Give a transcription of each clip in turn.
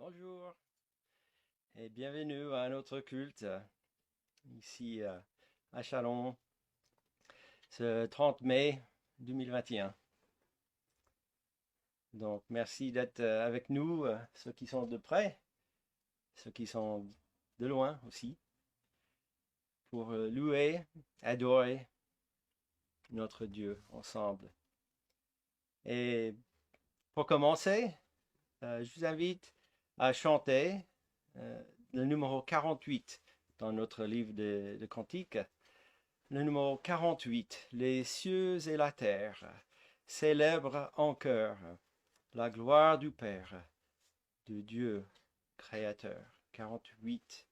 Bonjour et bienvenue à un autre culte ici à Chalon ce 30 mai 2021. Donc merci d'être avec nous, ceux qui sont de près, ceux qui sont de loin aussi, pour louer, adorer notre Dieu ensemble. Et pour commencer, je vous invite à chanter le numéro 48 dans notre livre de cantiques. Le numéro 48, les cieux et la terre célèbrent en chœur la gloire du Père, de Dieu créateur. 48.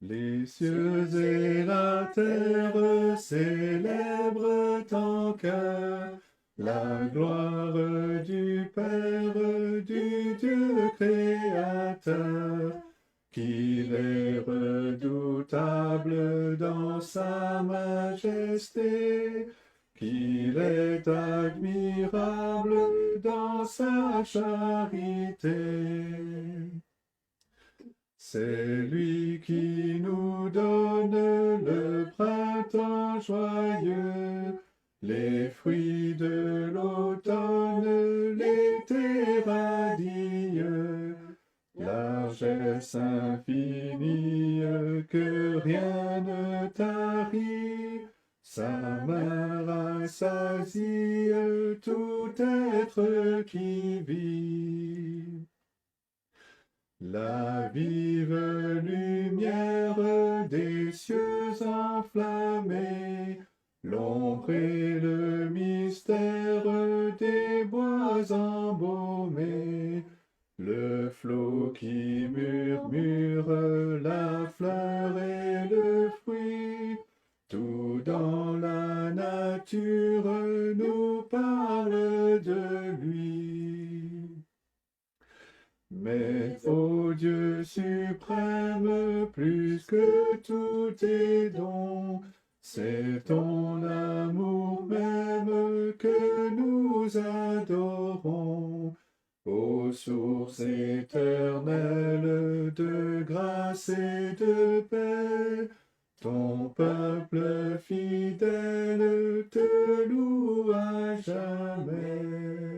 Les cieux et la terre célèbrent en chœur la gloire du Père, du Dieu créateur, qu'il est redoutable dans sa majesté, qu'il est admirable dans sa charité. C'est lui qui nous donne le printemps joyeux, les fruits de l'automne, l'été radieux, largesse infinie que rien ne tarit, sa main rassasie tout être qui vit. La vive lumière des cieux enflammés, l'ombre et le mystère des bois embaumés, le flot qui murmure, la fleur et le fruit, tout dans la nature nous parle de lui. Mais, ô Dieu suprême, plus que tout tes dons, c'est ton amour même que nous adorons. Ô source éternelle de grâce et de paix, ton peuple fidèle te loue à jamais.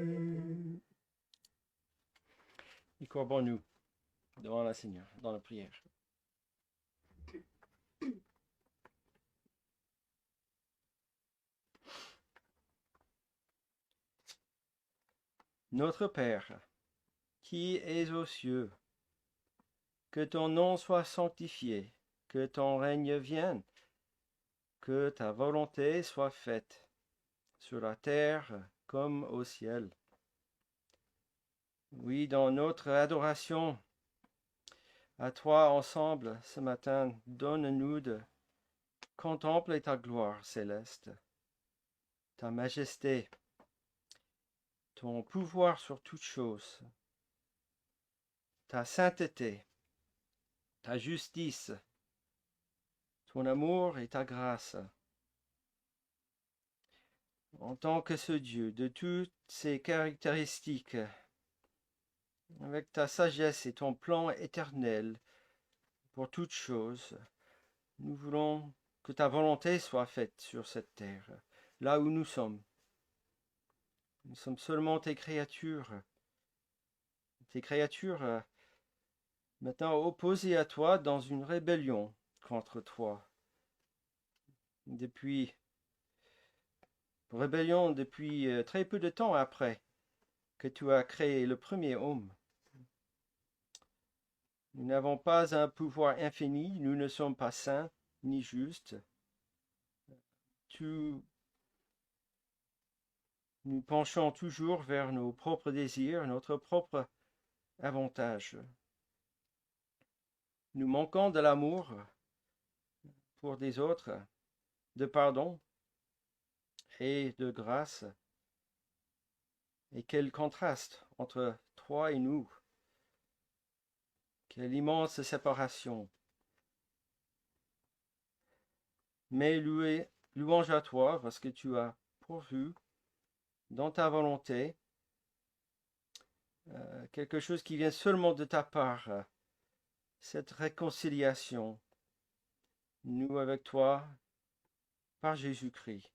Et courbons-nous devant le Seigneur dans la prière. Notre Père, qui es aux cieux, que ton nom soit sanctifié, que ton règne vienne, que ta volonté soit faite, sur la terre comme au ciel. Oui, dans notre adoration à toi ensemble ce matin, donne-nous de contempler ta gloire céleste, ta majesté, ton pouvoir sur toutes choses, ta sainteté, ta justice, ton amour et ta grâce. En tant que ce Dieu de toutes ces caractéristiques, avec ta sagesse et ton plan éternel pour toutes choses, nous voulons que ta volonté soit faite sur cette terre, là où nous sommes. Nous sommes seulement tes créatures maintenant opposées à toi dans une rébellion contre toi. Depuis très peu de temps après que tu as créé le premier homme. Nous n'avons pas un pouvoir infini, nous ne sommes pas saints ni justes. Nous penchons toujours vers nos propres désirs, notre propre avantage. Nous manquons de l'amour pour des autres, de pardon et de grâce. Et quel contraste entre toi et nous. Quelle immense séparation. Mais louange à toi parce que tu as pourvu dans ta volonté, quelque chose qui vient seulement de ta part, cette réconciliation, nous avec toi, par Jésus-Christ,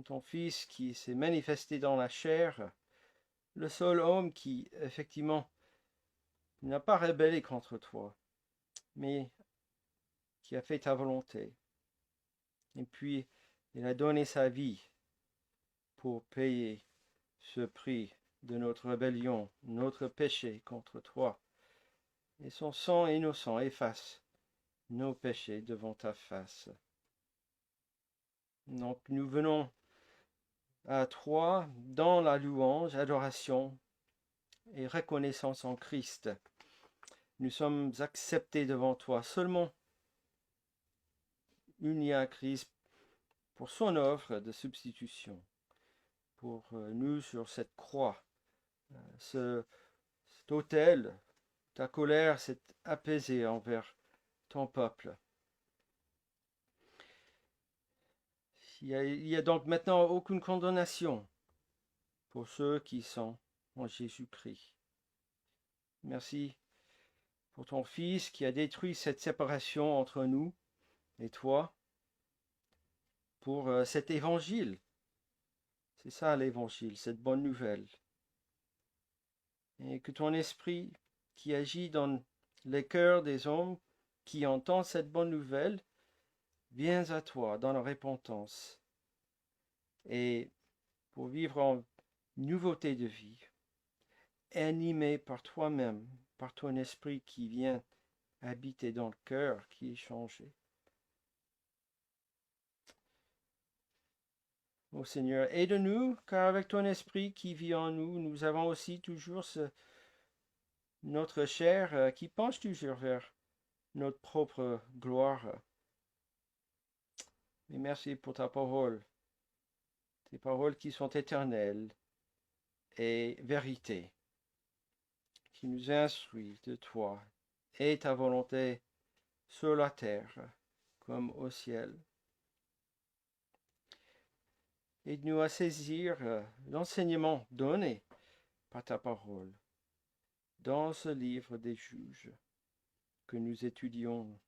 ton Fils qui s'est manifesté dans la chair, le seul homme qui, effectivement, n'a pas rebellé contre toi, mais qui a fait ta volonté. Et puis, il a donné sa vie pour payer ce prix de notre rébellion, notre péché contre toi. Et son sang innocent efface nos péchés devant ta face. Donc nous venons à toi dans la louange, adoration et reconnaissance en Christ. Nous sommes acceptés devant toi seulement unis à Christ pour son œuvre de substitution, pour nous sur cette croix, cet autel. Ta colère s'est apaisée envers ton peuple. Il y a donc maintenant aucune condamnation pour ceux qui sont en Jésus-Christ. Merci pour ton Fils qui a détruit cette séparation entre nous et toi, pour cet évangile. C'est ça l'évangile, cette bonne nouvelle. Et que ton esprit qui agit dans les cœurs des hommes qui entendent cette bonne nouvelle, viens à toi dans la repentance et pour vivre en nouveauté de vie, animé par toi-même, par ton esprit qui vient habiter dans le cœur qui est changé. Ô Seigneur, aide-nous, car avec ton esprit qui vit en nous, nous avons aussi toujours notre chair qui penche toujours vers notre propre gloire. Mais merci pour ta parole, tes paroles qui sont éternelles et vérité, qui nous instruit de toi et ta volonté sur la terre comme au ciel. Aide-nous à saisir l'enseignement donné par ta parole dans ce livre des juges que nous étudions.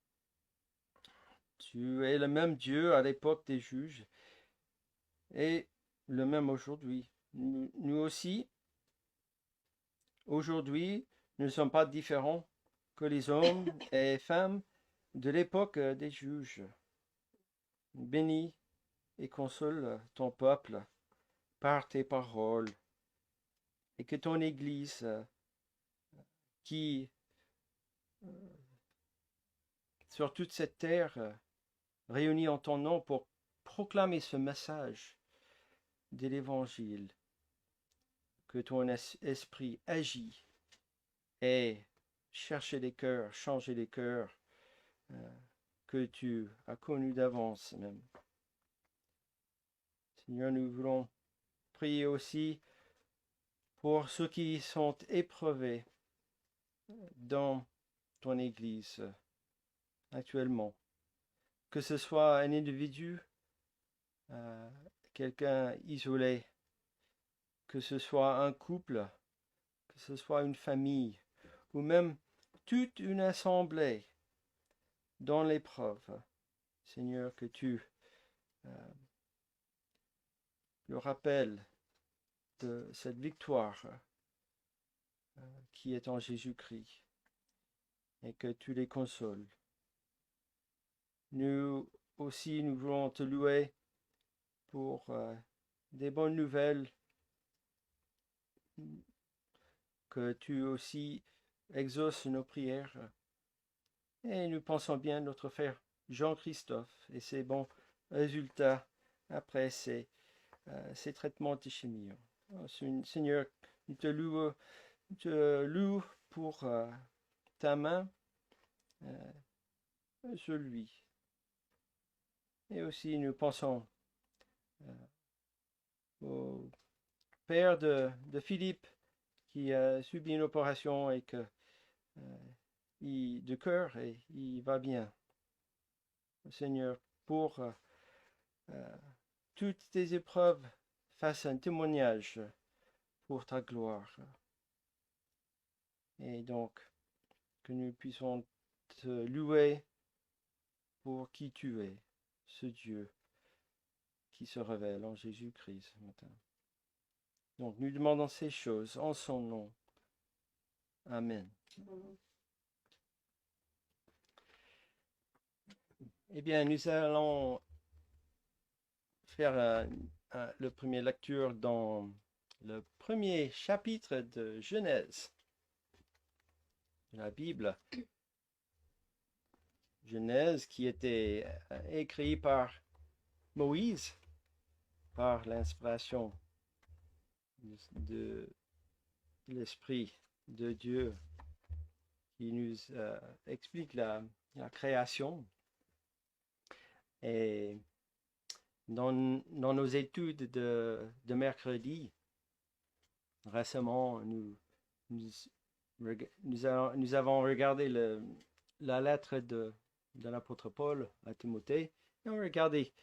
Tu es le même Dieu à l'époque des juges et le même aujourd'hui. Nous aussi, aujourd'hui, ne sommes pas différents que les hommes et femmes de l'époque des juges. Bénis et console ton peuple par tes paroles et que ton Église qui sur toute cette terre réunie en ton nom pour proclamer ce message de l'Évangile, que ton esprit agit et cherche les cœurs, change les cœurs que tu as connus d'avance même. Seigneur, nous voulons prier aussi pour ceux qui sont éprouvés dans ton Église actuellement. Que ce soit un individu, quelqu'un isolé, que ce soit un couple, que ce soit une famille, ou même toute une assemblée dans l'épreuve. Seigneur, que tu le rappelles de cette victoire qui est en Jésus-Christ et que tu les consoles. Nous aussi, nous voulons te louer pour des bonnes nouvelles que tu aussi exauces nos prières. Et nous pensons bien notre frère Jean-Christophe et ses bons résultats après ces traitements antichimie. Seigneur, nous te louons pour ta main sur lui. Et aussi nous pensons au père de Philippe qui a subi une opération et que de cœur et il va bien. Seigneur, pour toutes tes épreuves fasse un témoignage pour ta gloire. Et donc, que nous puissions te louer pour qui tu es, ce Dieu qui se révèle en Jésus-Christ ce matin. Donc, nous demandons ces choses en son nom. Amen. Eh bien, nous allons faire la première lecture dans le premier chapitre de Genèse, de la Bible. Genèse qui était écrit par Moïse, par l'inspiration de l'Esprit de Dieu qui nous explique la création. Et dans nos études de mercredi, récemment, nous avons regardé la lettre de l'apôtre Paul à Timothée et on a regardé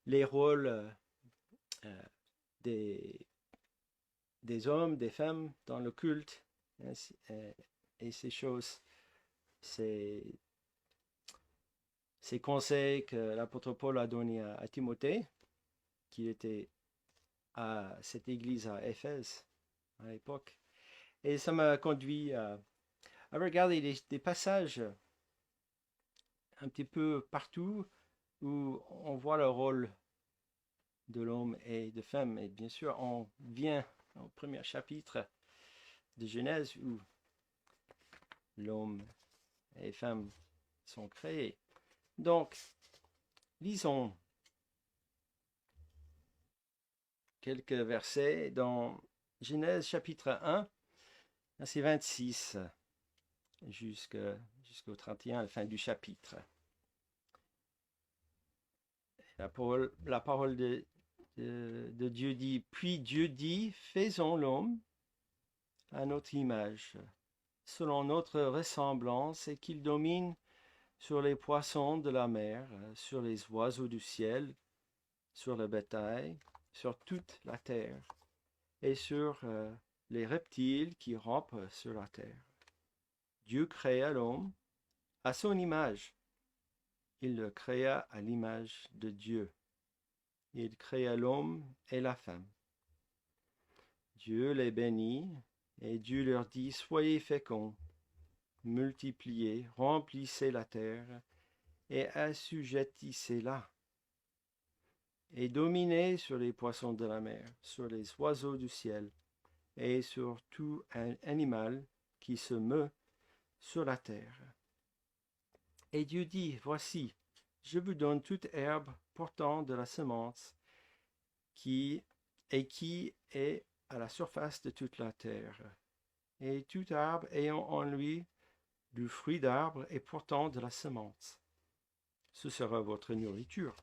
les rôles des hommes, des femmes dans le culte et ces choses, ces conseils que l'apôtre Paul a donnés à Timothée, qui était à cette église à Éphèse à l'époque. Et ça m'a conduit à regarder des passages un petit peu partout où on voit le rôle de l'homme et de femme. Et bien sûr, on vient au premier chapitre de Genèse où l'homme et les femmes sont créés. Donc, lisons quelques versets dans Genèse chapitre 1, verset 26 jusqu'au 31, à la fin du chapitre. La parole de Dieu dit, « Puis Dieu dit, faisons l'homme à notre image, selon notre ressemblance, et qu'il domine sur les poissons de la mer, sur les oiseaux du ciel, sur le bétail, sur toute la terre, et sur les reptiles qui rampent sur la terre. Dieu créa l'homme à son image. Il le créa à l'image de Dieu. Il créa l'homme et la femme. Dieu les bénit, et Dieu leur dit, soyez féconds, multipliez, remplissez la terre, et assujettissez-la, et dominez sur les poissons de la mer, sur les oiseaux du ciel, et sur tout animal qui se meut sur la terre. Et Dieu dit, voici, je vous donne toute herbe portant de la semence, qui est à la surface de toute la terre, et tout arbre ayant en lui du fruit d'arbre et portant de la semence. Ce sera votre nourriture.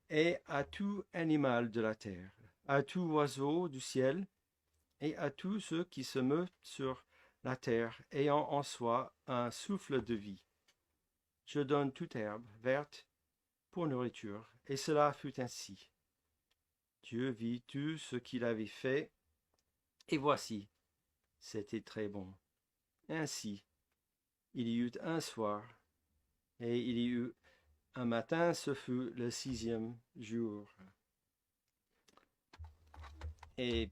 Et à tout animal de la terre, à tout oiseau du ciel, et à tous ceux qui se meuvent sur la terre, ayant en soi un souffle de vie. Je donne toute herbe verte pour nourriture, et cela fut ainsi. Dieu vit tout ce qu'il avait fait, et voici, c'était très bon. Ainsi, il y eut un soir, et il y eut un matin, ce fut le 6e jour. Et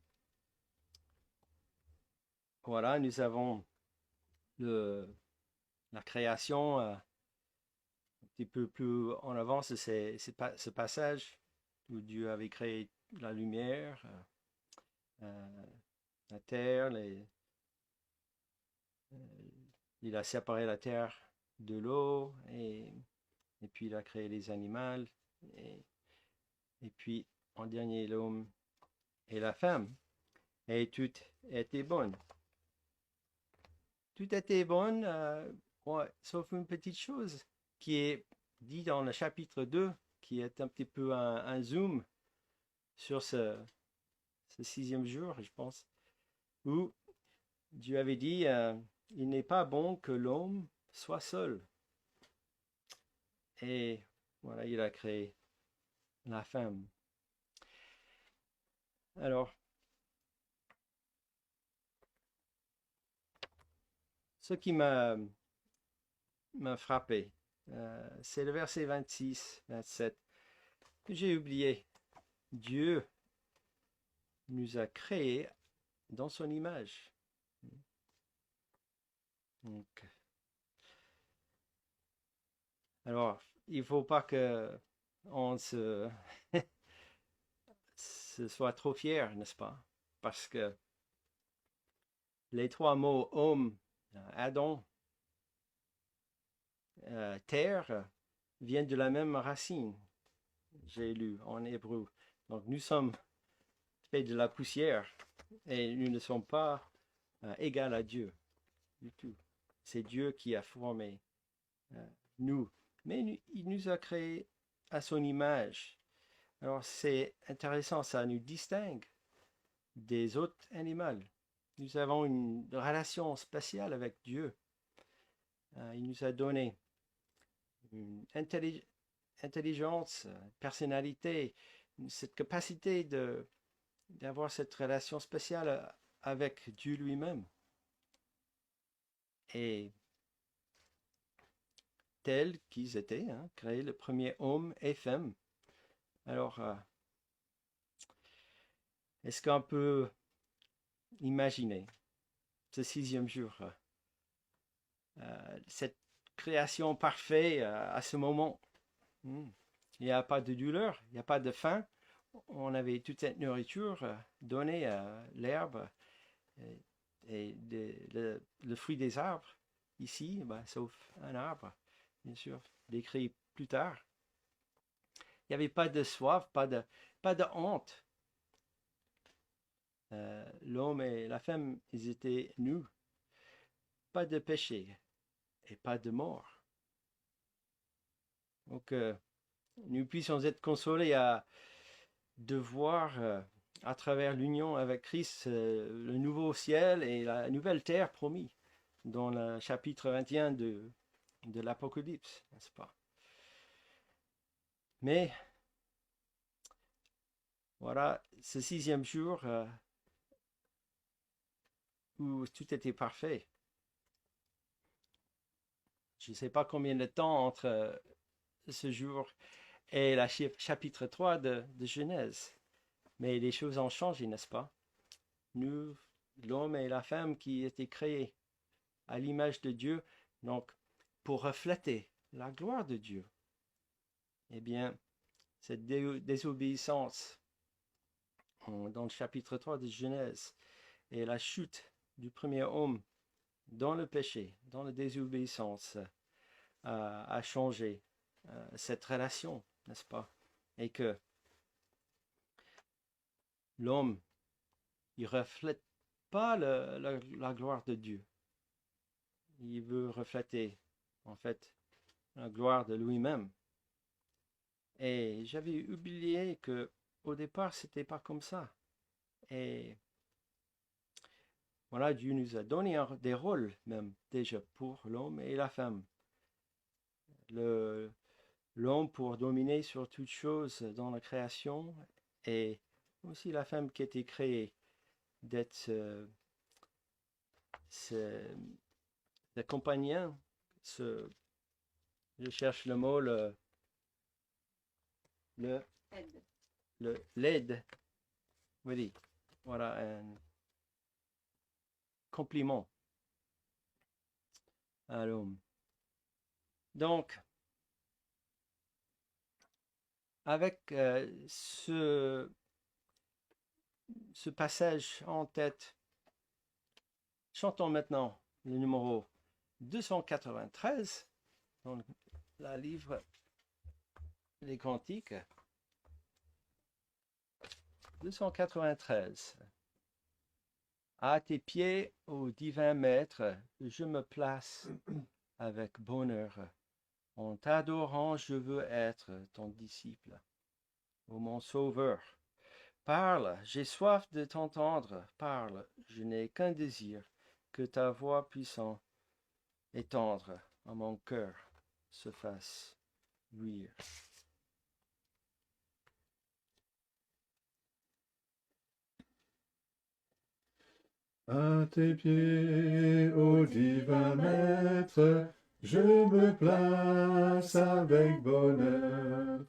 voilà, nous avons la création un petit peu plus en avance de ce passage où Dieu avait créé la lumière, la terre, il a séparé la terre de l'eau et puis il a créé les animaux et puis en dernier l'homme et la femme. Et tout était bon. Tout était bon, ouais, sauf une petite chose qui est dit dans le chapitre 2, qui est un petit peu un zoom sur ce 6e jour, je pense, où Dieu avait dit, il n'est pas bon que l'homme soit seul. Et voilà, il a créé la femme. Alors, ce qui m'a frappé, c'est le verset 26, 27, que j'ai oublié. Dieu nous a créés dans son image. Donc, alors, il ne faut pas que on se soit trop fier, n'est-ce pas? Parce que les trois mots homme, Adam, terre viennent de la même racine, j'ai lu en hébreu. Donc nous sommes faits de la poussière et nous ne sommes pas égaux à Dieu du tout. C'est Dieu qui a formé nous, mais il nous a créés à son image. Alors c'est intéressant, ça nous distingue des autres animaux. Nous avons une relation spéciale avec Dieu. Il nous a donné une intelligence, personnalité, cette capacité d'avoir cette relation spéciale avec Dieu lui-même. Et tels qu'ils étaient, créés le premier homme et femme. Alors, est-ce qu'on peut imaginer ce sixième jour, cette création parfaite à ce moment? Il n'y a pas de douleur, il n'y a pas de faim. On avait toute cette nourriture donnée à l'herbe et le fruit des arbres. Ici, sauf un arbre, bien sûr, décrit plus tard. Il n'y avait pas de soif, pas de honte. L'homme et la femme, ils étaient nus. Pas de péché et pas de mort. Donc, nous puissions être consolés de voir à travers l'union avec Christ le nouveau ciel et la nouvelle terre promis dans le chapitre 21 de l'Apocalypse, n'est-ce pas? Mais voilà, ce sixième jour où tout était parfait. Je ne sais pas combien de temps entre ce jour et le chapitre 3 de Genèse. Mais les choses ont changé, n'est-ce pas? Nous, l'homme et la femme qui étaient créés à l'image de Dieu, donc pour refléter la gloire de Dieu. Eh bien, cette désobéissance dans le chapitre 3 de Genèse et la chute du premier homme dans le péché, dans la désobéissance, a changé cette relation, n'est-ce pas? Et que l'homme, il reflète pas la gloire de Dieu. Il veut refléter, en fait, la gloire de lui-même. Et j'avais oublié que au départ, c'était pas comme ça. Et voilà, Dieu nous a donné des rôles, même déjà pour l'homme et la femme. L'homme pour dominer sur toutes choses dans la création, et aussi la femme qui a été créée d'être le compagnon, je cherche le mot, l'aide, oui, voilà, un compliment à l'homme. Donc, avec ce passage en tête, chantons maintenant le numéro 293 dans le livre Les Cantiques. 293. À tes pieds, ô divin maître, je me place avec bonheur. En t'adorant, je veux être ton disciple. Ô mon sauveur, parle, j'ai soif de t'entendre, parle, je n'ai qu'un désir, que ta voix puissante et tendre à mon cœur se fasse luire. À tes pieds, ô divin Maître, je me place avec bonheur.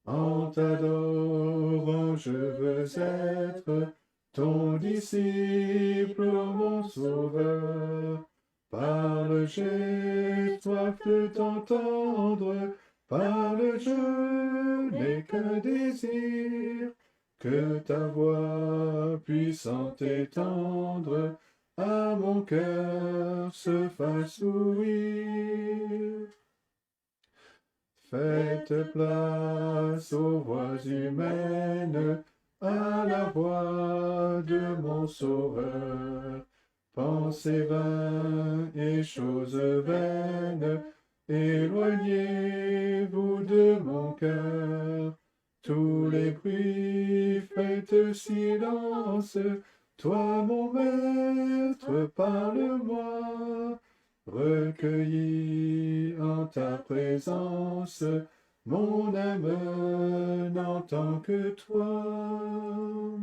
En t'adorant, je veux être ton disciple, mon sauveur. Parle, j'ai soif de t'entendre. Parle, je n'ai qu'un désir, que ta voix puissante et tendre à mon cœur se fasse ouïr. Faites place aux voix humaines, à la voix de mon Sauveur. Pensées vaines et choses vaines, éloignez-vous de mon cœur. Tous les bruits, faites silence. Toi, mon maître, parle-moi. Recueilli en ta présence, mon âme n'entend que toi.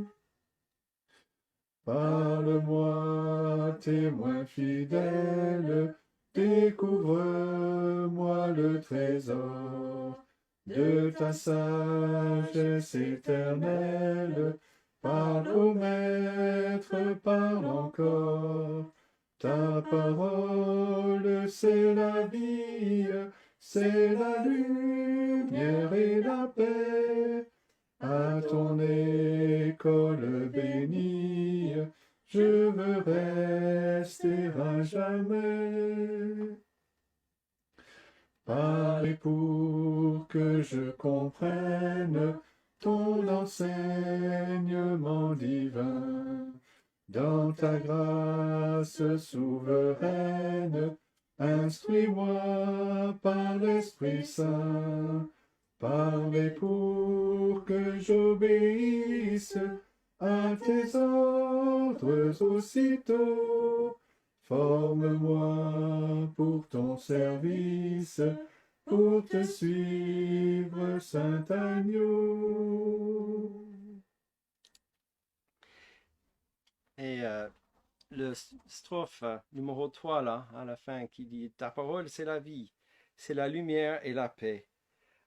Parle-moi, témoin fidèle, découvre-moi le trésor de ta sagesse éternelle. Parle au Maître, parle encore. Ta parole, c'est la vie, c'est la lumière et la paix. À ton école bénie, je veux rester à jamais. Parlez pour que je comprenne ton enseignement divin. Dans ta grâce souveraine, instruis-moi par l'Esprit Saint. Parlez pour que j'obéisse à tes ordres aussitôt. Forme-moi pour ton service, pour te suivre, Saint Agneau. Et le strophe numéro 3 là, à la fin, qui dit « Ta parole, c'est la vie, c'est la lumière et la paix.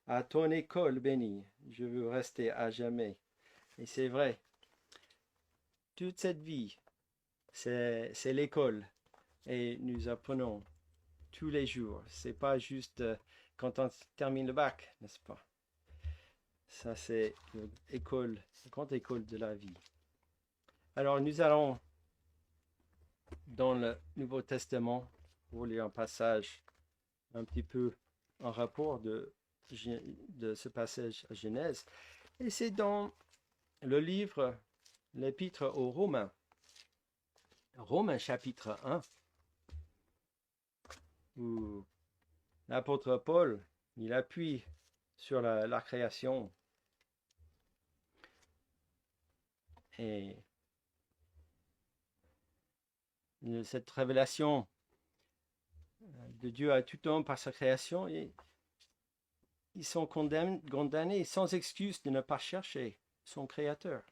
À ton école bénie, je veux rester à jamais. » Et c'est vrai, toute cette vie, c'est l'école. Et nous apprenons tous les jours. C'est pas juste quand on termine le bac, n'est-ce pas? Ça, c'est l'école, la grande école de la vie. Alors, nous allons dans le Nouveau Testament pour lire un passage un petit peu en rapport de ce passage à Genèse. Et c'est dans le livre, l'épître aux Romains. Romains chapitre 1, où l'apôtre Paul, il appuie sur la création. Et cette révélation de Dieu à tout homme par sa création, et ils sont condamnés sans excuse de ne pas chercher son Créateur.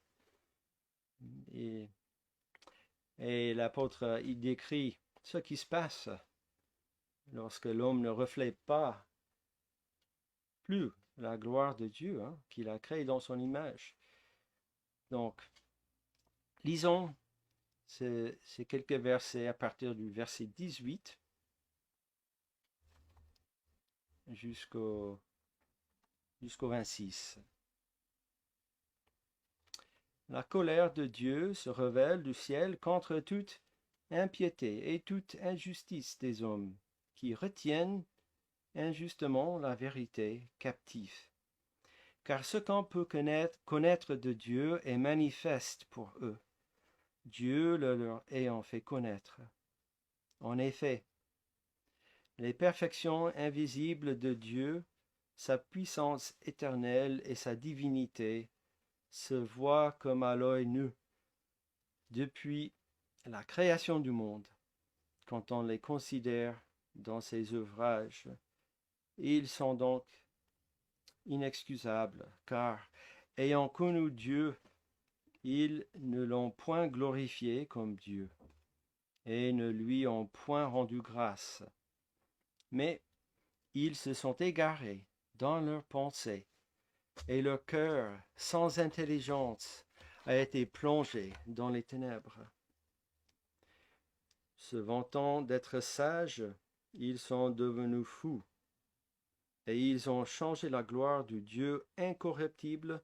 Et l'apôtre, il décrit ce qui se passe lorsque l'homme ne reflète pas plus la gloire de Dieu, hein, qu'il a créé dans son image. Donc, lisons ces quelques versets à partir du verset 18 jusqu'au 26. La colère de Dieu se révèle du ciel contre toute impiété et toute injustice des hommes qui retiennent injustement la vérité captive. Car ce qu'on peut connaître de Dieu est manifeste pour eux, Dieu le leur ayant fait connaître. En effet, les perfections invisibles de Dieu, sa puissance éternelle et sa divinité se voient comme à l'œil nu depuis la création du monde, quand on les considère dans ses ouvrages. Ils sont donc inexcusables, car, ayant connu Dieu, ils ne l'ont point glorifié comme Dieu, et ne lui ont point rendu grâce. Mais ils se sont égarés dans leurs pensées, et leur cœur, sans intelligence, a été plongé dans les ténèbres. Se vantant d'être sages, ils sont devenus fous, et ils ont changé la gloire du Dieu incorruptible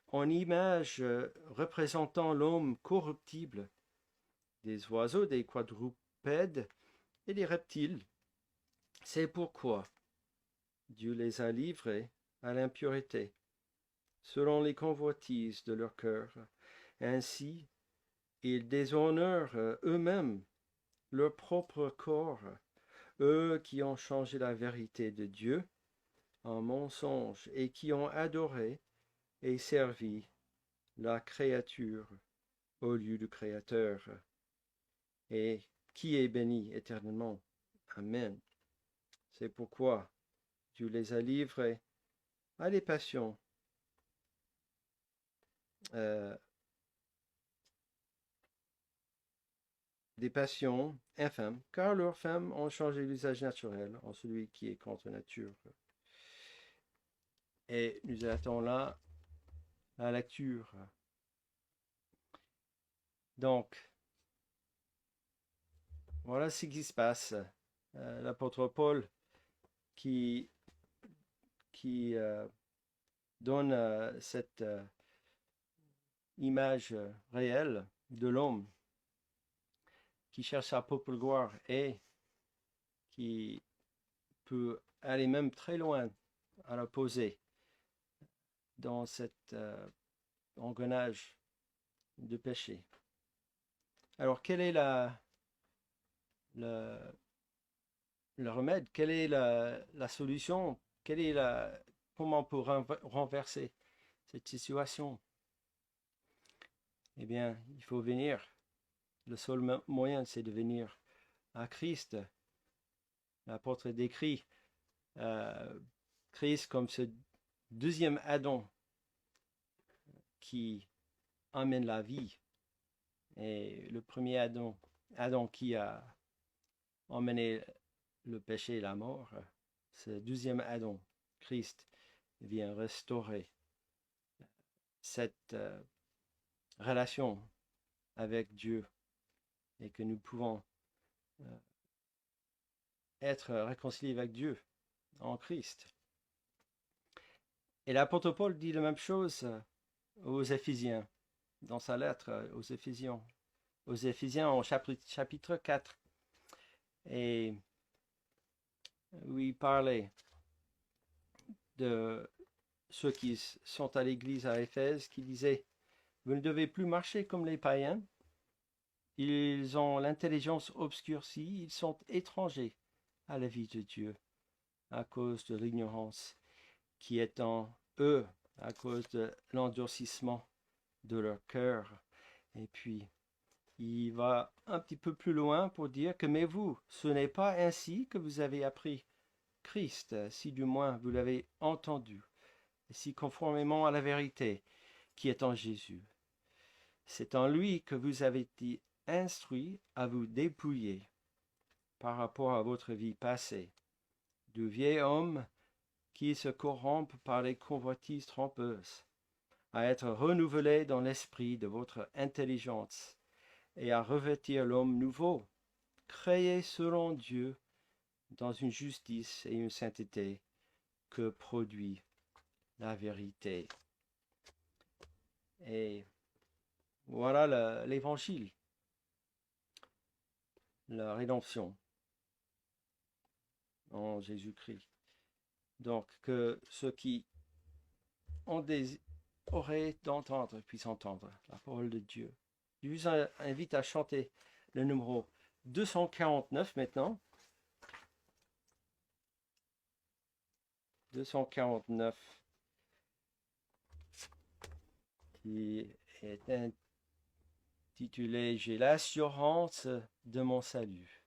en image représentant l'homme corruptible, des oiseaux, des quadrupèdes et des reptiles. C'est pourquoi Dieu les a livrés à l'impureté, selon les convoitises de leur cœur. Ainsi, ils déshonorent eux-mêmes leur propre corps, eux qui ont changé la vérité de Dieu en mensonge et qui ont adoré et servi la créature au lieu du Créateur, et qui est béni éternellement. Amen. C'est pourquoi Dieu les a livrés à des passions infâmes, car leurs femmes ont changé l'usage naturel en celui qui est contre nature. Et nous attendons là la lecture. Donc, voilà ce qui se passe. L'apôtre Paul qui donne cette image réelle de l'homme qui cherche sa propre gloire et qui peut aller même très loin à l'opposé dans cet engrenage de péché. Alors, quel est le remède? Quelle est la solution? Comment on peut renverser cette situation? Eh bien, il faut venir. Le seul moyen, c'est de venir à Christ. L'apôtre décrit Christ comme ce deuxième Adam qui amène la vie. Et le premier Adam qui a emmené le péché et la mort, ce deuxième Adam, Christ, vient restaurer cette relation avec Dieu et que nous pouvons être réconciliés avec Dieu en Christ. Et l'apôtre Paul dit la même chose aux Éphésiens, dans sa lettre aux Éphésiens en chapitre 4. Et où il parlait de ceux qui sont à l'église à Éphèse, qui disaient « Vous ne devez plus marcher comme les païens. Ils ont l'intelligence obscurcie, ils sont étrangers à la vie de Dieu à cause de l'ignorance qui est en eux, à cause de l'endurcissement de leur cœur. » Et puis, il va un petit peu plus loin pour dire que « Mais vous, ce n'est pas ainsi que vous avez appris Christ, si du moins vous l'avez entendu, et si conformément à la vérité qui est en Jésus. C'est en lui que vous avez été instruits à vous dépouiller par rapport à votre vie passée, du vieil homme qui se corrompt par les convoitises trompeuses, à être renouvelé dans l'esprit de votre intelligence et à revêtir l'homme nouveau, créé selon Dieu dans une justice et une sainteté que produit la vérité. » Et voilà l'évangile, la rédemption en Jésus-Christ. Donc, que ceux qui ont des oreilles d'entendre puissent entendre la parole de Dieu. Je vous invite à chanter le numéro 249 maintenant. 249, qui est intitulé « J'ai l'assurance de mon salut,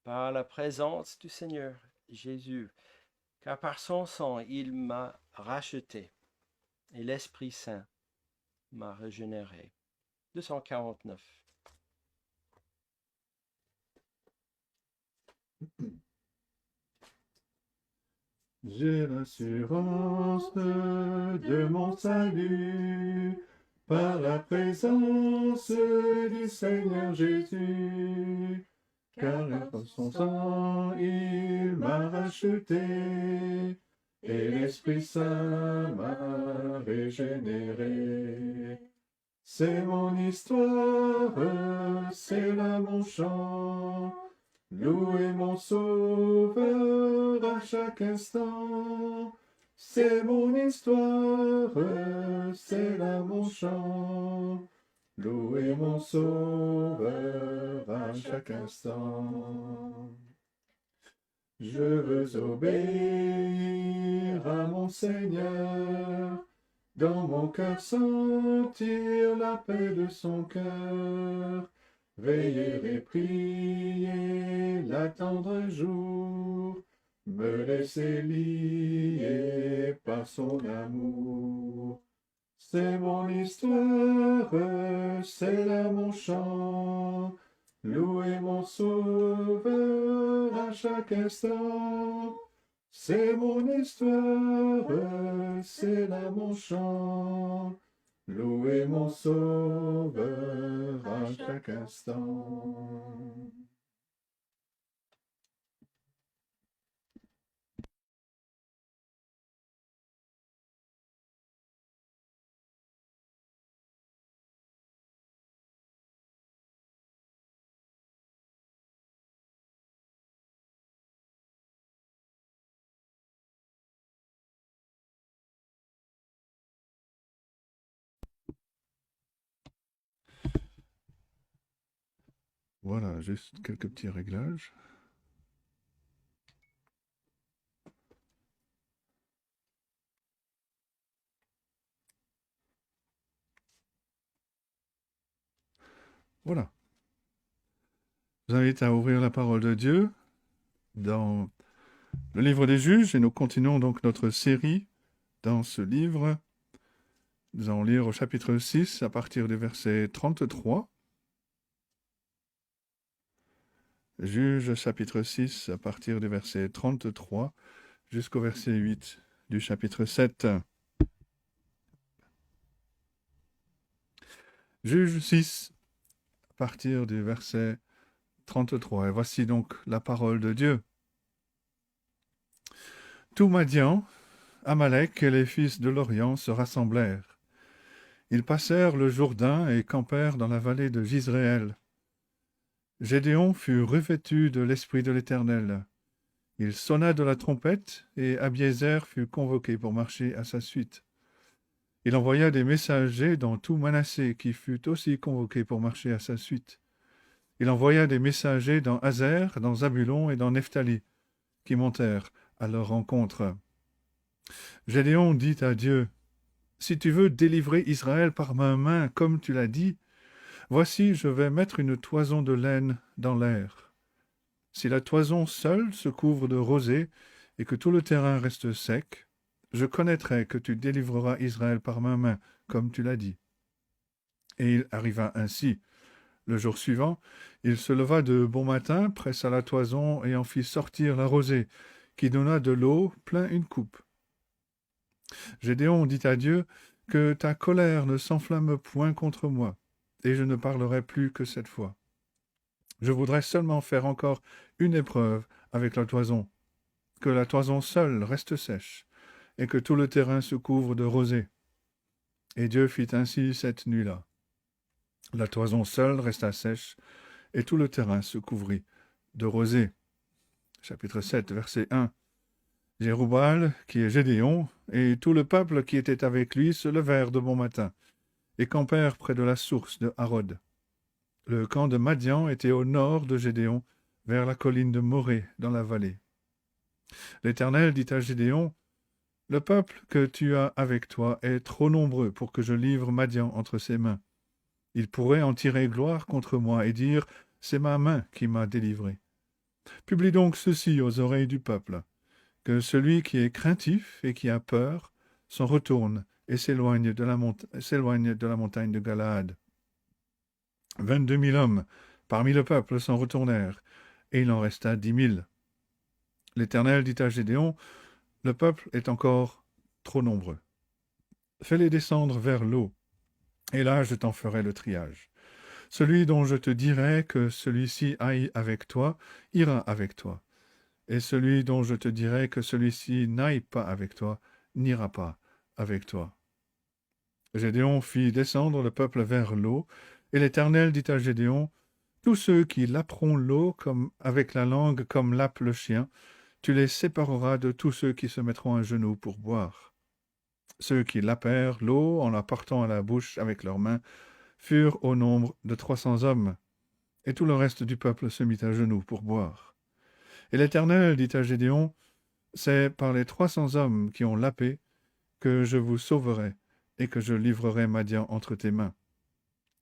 par la présence du Seigneur Jésus, car par son sang il m'a racheté, et l'Esprit Saint m'a régénéré. » 249. J'ai l'assurance de mon salut par la présence du Seigneur Jésus, car par son sang il m'a racheté et l'Esprit Saint m'a régénéré. C'est mon histoire, c'est là mon chant. Louez mon Sauveur à chaque instant. C'est mon histoire, c'est là mon chant. Louez mon Sauveur à chaque instant. Je veux obéir à mon Seigneur, dans mon cœur sentir la paix de son cœur. Veiller et prier, l'attendre un jour, me laisser lier par son amour. C'est mon histoire, c'est là mon chant, louer mon Sauveur à chaque instant. C'est mon histoire, c'est là mon chant, louer mon Sauveur à chaque instant. Voilà, juste quelques petits réglages. Voilà. Je vous invite à ouvrir la parole de Dieu dans le livre des Juges et nous continuons donc notre série dans ce livre. Nous allons lire au chapitre 6 à partir du verset 33. Juges chapitre 6 à partir du verset 33 jusqu'au verset 8 du chapitre 7. Juges 6 à partir du verset 33. Et voici donc la parole de Dieu. Tout Madian, Amalek et les fils de l'Orient se rassemblèrent. Ils passèrent le Jourdain et campèrent dans la vallée de Jizréel. Gédéon fut revêtu de l'Esprit de l'Éternel. Il sonna de la trompette, et Abiézer fut convoqué pour marcher à sa suite. Il envoya des messagers dans tout Manassé, qui fut aussi convoqué pour marcher à sa suite. Il envoya des messagers dans Azer, dans Zabulon et dans Nephtali, qui montèrent à leur rencontre. Gédéon dit à Dieu, « Si tu veux délivrer Israël par ma main, comme tu l'as dit, voici, je vais mettre une toison de laine dans l'air. Si la toison seule se couvre de rosée et que tout le terrain reste sec, je connaîtrai que tu délivreras Israël par ma main, comme tu l'as dit. » Et il arriva ainsi. Le jour suivant, il se leva de bon matin, pressa la toison et en fit sortir la rosée, qui donna de l'eau plein une coupe. Gédéon dit à Dieu, « Que ta colère ne s'enflamme point contre moi, et je ne parlerai plus que cette fois. Je voudrais seulement faire encore une épreuve avec la toison, que la toison seule reste sèche, et que tout le terrain se couvre de rosée. » Et Dieu fit ainsi cette nuit-là. La toison seule resta sèche, et tout le terrain se couvrit de rosée. Chapitre 7, verset 1. Jérubaal, qui est Gédéon, et tout le peuple qui était avec lui se levèrent de bon matin, et campèrent près de la source de Harod. Le camp de Madian était au nord de Gédéon, vers la colline de Morée, dans la vallée. L'Éternel dit à Gédéon, « Le peuple que tu as avec toi est trop nombreux pour que je livre Madian entre ses mains. Il pourrait en tirer gloire contre moi et dire, « C'est ma main qui m'a délivré. » Publie donc ceci aux oreilles du peuple, que celui qui est craintif et qui a peur s'en retourne et s'éloigne de la montagne de Galaad. 22 000 hommes parmi le peuple s'en retournèrent, et il en resta 10 000. L'Éternel dit à Gédéon, le peuple est encore trop nombreux. Fais-les descendre vers l'eau, et là je t'en ferai le triage. Celui dont je te dirai que celui-ci aille avec toi, ira avec toi. Et celui dont je te dirai que celui-ci n'aille pas avec toi, n'ira pas avec toi. Gédéon fit descendre le peuple vers l'eau, et l'Éternel dit à Gédéon, tous ceux qui lapperont l'eau comme avec la langue comme lappe le chien, tu les sépareras de tous ceux qui se mettront à genoux pour boire. Ceux qui lappèrent l'eau en la portant à la bouche avec leurs mains furent au nombre de 300 hommes, et tout le reste du peuple se mit à genoux pour boire. Et l'Éternel dit à Gédéon, c'est par les 300 hommes qui ont lappé que je vous sauverai, et que je livrerai Madian entre tes mains.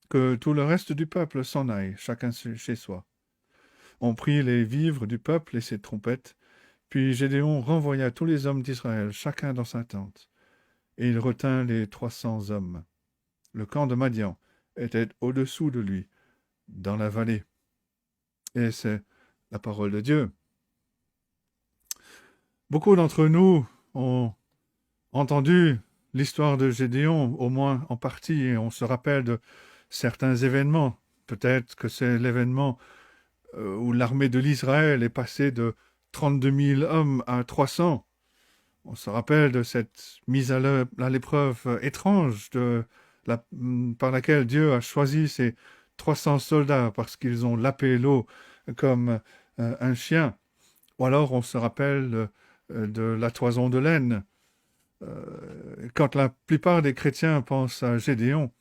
Que tout le reste du peuple s'en aille, chacun chez soi. On prit les vivres du peuple et ses trompettes, puis Gédéon renvoya tous les hommes d'Israël, chacun dans sa tente, et il retint les 300 hommes. Le camp de Madian était au-dessous de lui, dans la vallée. Et c'est la parole de Dieu. Beaucoup d'entre nous ont entendu l'histoire de Gédéon, au moins en partie, et on se rappelle de certains événements. Peut-être que c'est l'événement où l'armée de l'Israël est passée de 32 000 hommes à 300. On se rappelle de cette mise à l'épreuve étrange par laquelle Dieu a choisi ces 300 soldats parce qu'ils ont lappé l'eau comme un chien. Ou alors on se rappelle de la toison de laine. Quand la plupart des chrétiens pensent à Gédéon,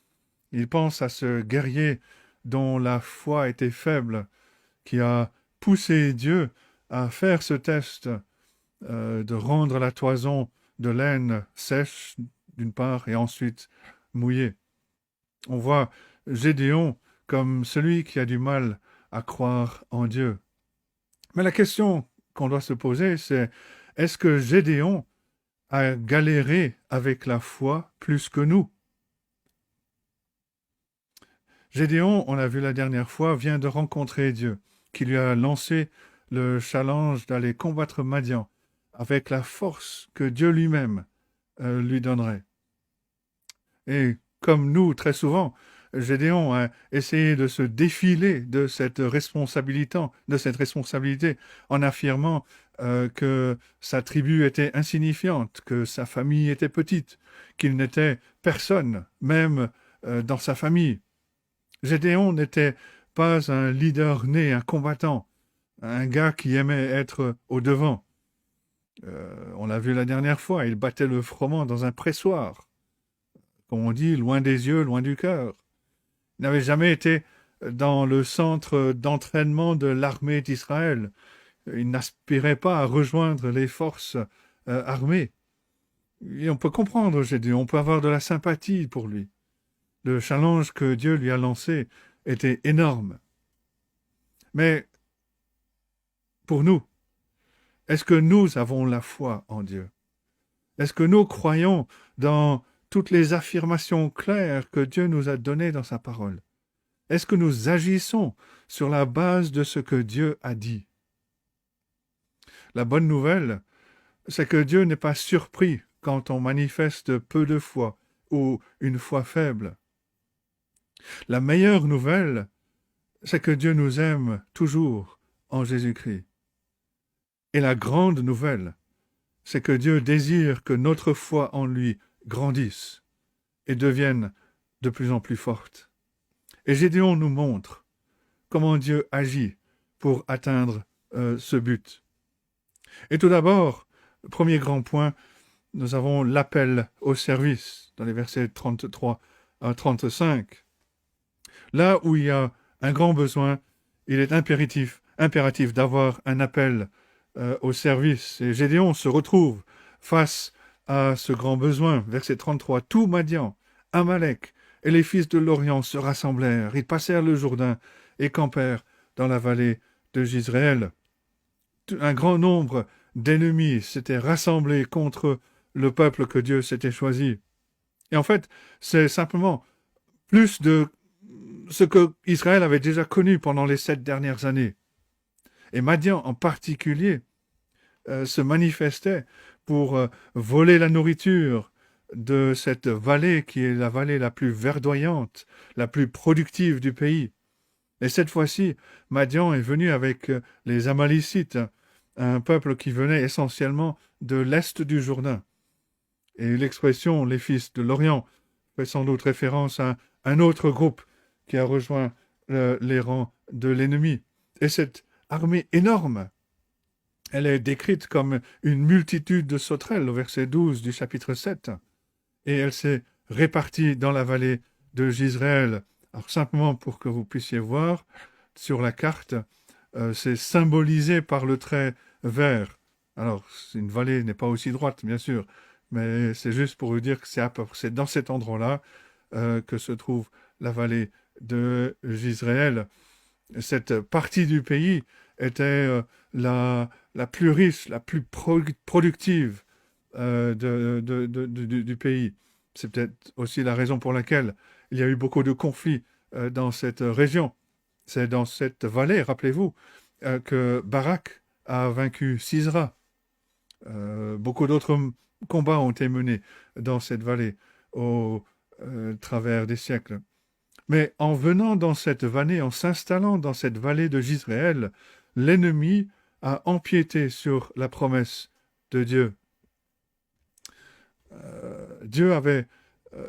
ils pensent à ce guerrier dont la foi était faible, qui a poussé Dieu à faire ce test de rendre la toison de laine sèche d'une part et ensuite mouillée. On voit Gédéon comme celui qui a du mal à croire en Dieu. Mais la question qu'on doit se poser, c'est est-ce que Gédéon a galéré avec la foi plus que nous? Gédéon, on l'a vu la dernière fois, vient de rencontrer Dieu, qui lui a lancé le challenge d'aller combattre Madian avec la force que Dieu lui-même lui donnerait. Et comme nous, très souvent, Gédéon a essayé de se défiler de cette responsabilité en affirmant que sa tribu était insignifiante, que sa famille était petite, qu'il n'était personne, même dans sa famille. Gédéon n'était pas un leader né, un combattant, un gars qui aimait être au devant. On l'a vu la dernière fois, il battait le froment dans un pressoir. Comme on dit, loin des yeux, loin du cœur. Il n'avait jamais été dans le centre d'entraînement de l'armée d'Israël. Il n'aspirait pas à rejoindre les forces armées. Et on peut comprendre Gédéon, on peut avoir de la sympathie pour lui. Le challenge que Dieu lui a lancé était énorme. Mais pour nous, est-ce que nous avons la foi en Dieu? Est-ce que nous croyons dans toutes les affirmations claires que Dieu nous a données dans sa parole? Est-ce que nous agissons sur la base de ce que Dieu a dit? La bonne nouvelle, c'est que Dieu n'est pas surpris quand on manifeste peu de foi ou une foi faible. La meilleure nouvelle, c'est que Dieu nous aime toujours en Jésus-Christ. Et la grande nouvelle, c'est que Dieu désire que notre foi en lui grandisse et devienne de plus en plus forte. Et Gédéon nous montre comment Dieu agit pour atteindre ce but. Et tout d'abord, le premier grand point, nous avons l'appel au service dans les versets 33 à 35. Là où il y a un grand besoin, il est impératif d'avoir un appel au service. Et Gédéon se retrouve face à ce grand besoin. Verset 33, tout Madian, Amalek et les fils de l'Orient se rassemblèrent. Ils passèrent le Jourdain et campèrent dans la vallée de Jizréel. Un grand nombre d'ennemis s'étaient rassemblés contre le peuple que Dieu s'était choisi. Et en fait, c'est simplement plus de ce que Israël avait déjà connu pendant les 7 dernières années. Et Madian en particulier se manifestaient pour voler la nourriture de cette vallée qui est la vallée la plus verdoyante, la plus productive du pays. Et cette fois-ci, Madian est venu avec les Amalécites, un peuple qui venait essentiellement de l'est du Jourdain. Et l'expression les fils de l'Orient fait sans doute référence à un autre groupe qui a rejoint les rangs de l'ennemi. Et cette armée énorme, elle est décrite comme une multitude de sauterelles au verset 12 du chapitre 7. Et elle s'est répartie dans la vallée de Jezreel. Alors simplement pour que vous puissiez voir sur la carte, c'est symbolisé par le trait vert. Alors une vallée n'est pas aussi droite bien sûr, mais c'est juste pour vous dire que c'est dans cet endroit-là que se trouve la vallée de Jezreel. Cette partie du pays était la plus riche, la plus productive du pays. C'est peut-être aussi la raison pour laquelle il y a eu beaucoup de conflits dans cette région. C'est dans cette vallée, rappelez-vous, que Barak a vaincu Sisera. Beaucoup d'autres combats ont été menés dans cette vallée au travers des siècles. Mais en venant dans cette vallée, en s'installant dans cette vallée de Jezreel, l'ennemi a empiété sur la promesse de Dieu. Dieu avait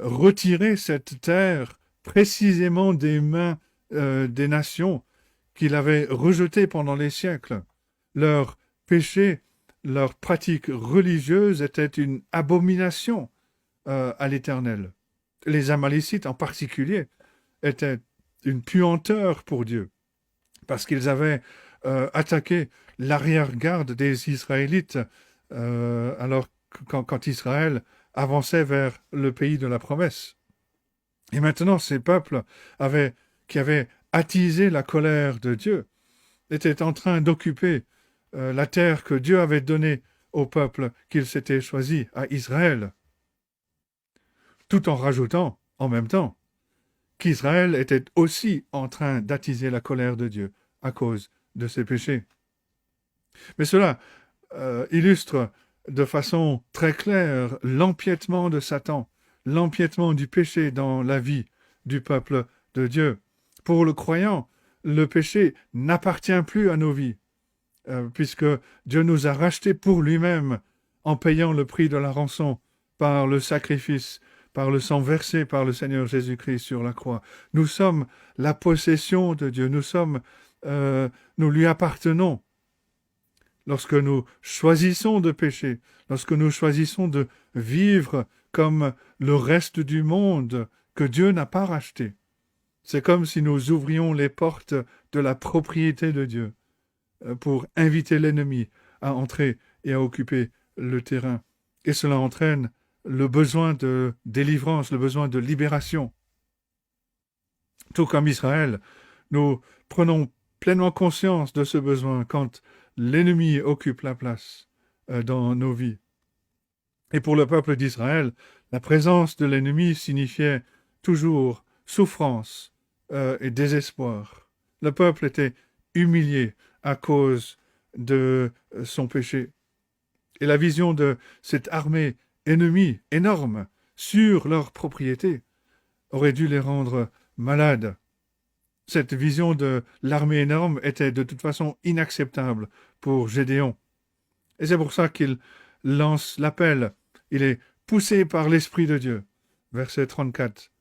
retiré cette terre précisément des mains des nations qu'il avait rejetées pendant les siècles. Leur péché, leur pratique religieuse était une abomination à l'Éternel. Les Amalécites en particulier étaient une puanteur pour Dieu, parce qu'ils avaient attaqué l'arrière-garde des Israélites alors quand Israël avançait vers le pays de la promesse. Et maintenant, ces peuples qui avaient attisé la colère de Dieu étaient en train d'occuper la terre que Dieu avait donnée au peuple qu'il s'était choisi, à Israël, tout en rajoutant, en même temps, qu'Israël était aussi en train d'attiser la colère de Dieu à cause de ses péchés. Mais cela illustre de façon très claire l'empiètement de Satan, l'empiètement du péché dans la vie du peuple de Dieu. Pour le croyant, le péché n'appartient plus à nos vies, puisque Dieu nous a rachetés pour lui-même en payant le prix de la rançon par le sacrifice, par le sang versé par le Seigneur Jésus-Christ sur la croix. Nous sommes la possession de Dieu, nous lui appartenons. Lorsque nous choisissons de pécher, lorsque nous choisissons de vivre comme le reste du monde que Dieu n'a pas racheté, c'est comme si nous ouvrions les portes de la propriété de Dieu pour inviter l'ennemi à entrer et à occuper le terrain. Et cela entraîne le besoin de délivrance, le besoin de libération. Tout comme Israël, nous prenons pleinement conscience de ce besoin quand l'ennemi occupe la place dans nos vies. Et pour le peuple d'Israël, la présence de l'ennemi signifiait toujours souffrance et désespoir. Le peuple était humilié à cause de son péché. Et la vision de cette armée ennemie énorme sur leur propriété aurait dû les rendre malades. Cette vision de l'armée énorme était de toute façon inacceptable pour Gédéon. Et c'est pour ça qu'il lance l'appel. Il est poussé par l'Esprit de Dieu. Verset 34.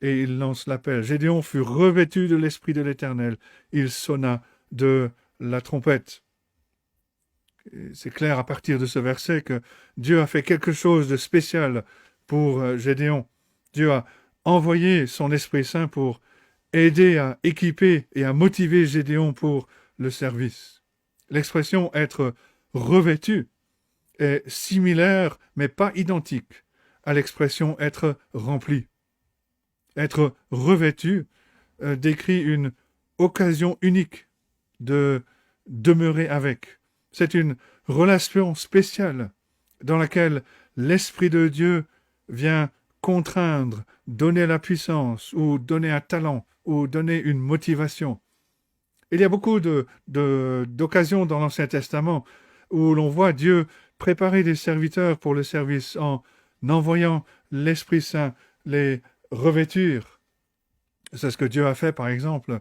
Et il lance l'appel. Gédéon fut revêtu de l'Esprit de l'Éternel. Il sonna de la trompette. Et c'est clair à partir de ce verset que Dieu a fait quelque chose de spécial pour Gédéon. Dieu a envoyé son Esprit Saint pour aider à équiper et à motiver Gédéon pour le service. L'expression être revêtu est similaire, mais pas identique, à l'expression être rempli. Être revêtu décrit une occasion unique de demeurer avec. C'est une relation spéciale dans laquelle l'Esprit de Dieu vient contraindre, donner la puissance, ou donner un talent, ou donner une motivation. Il y a beaucoup d'occasions dans l'Ancien Testament où l'on voit Dieu préparer des serviteurs pour le service en envoyant l'Esprit Saint les revêtir. C'est ce que Dieu a fait, par exemple,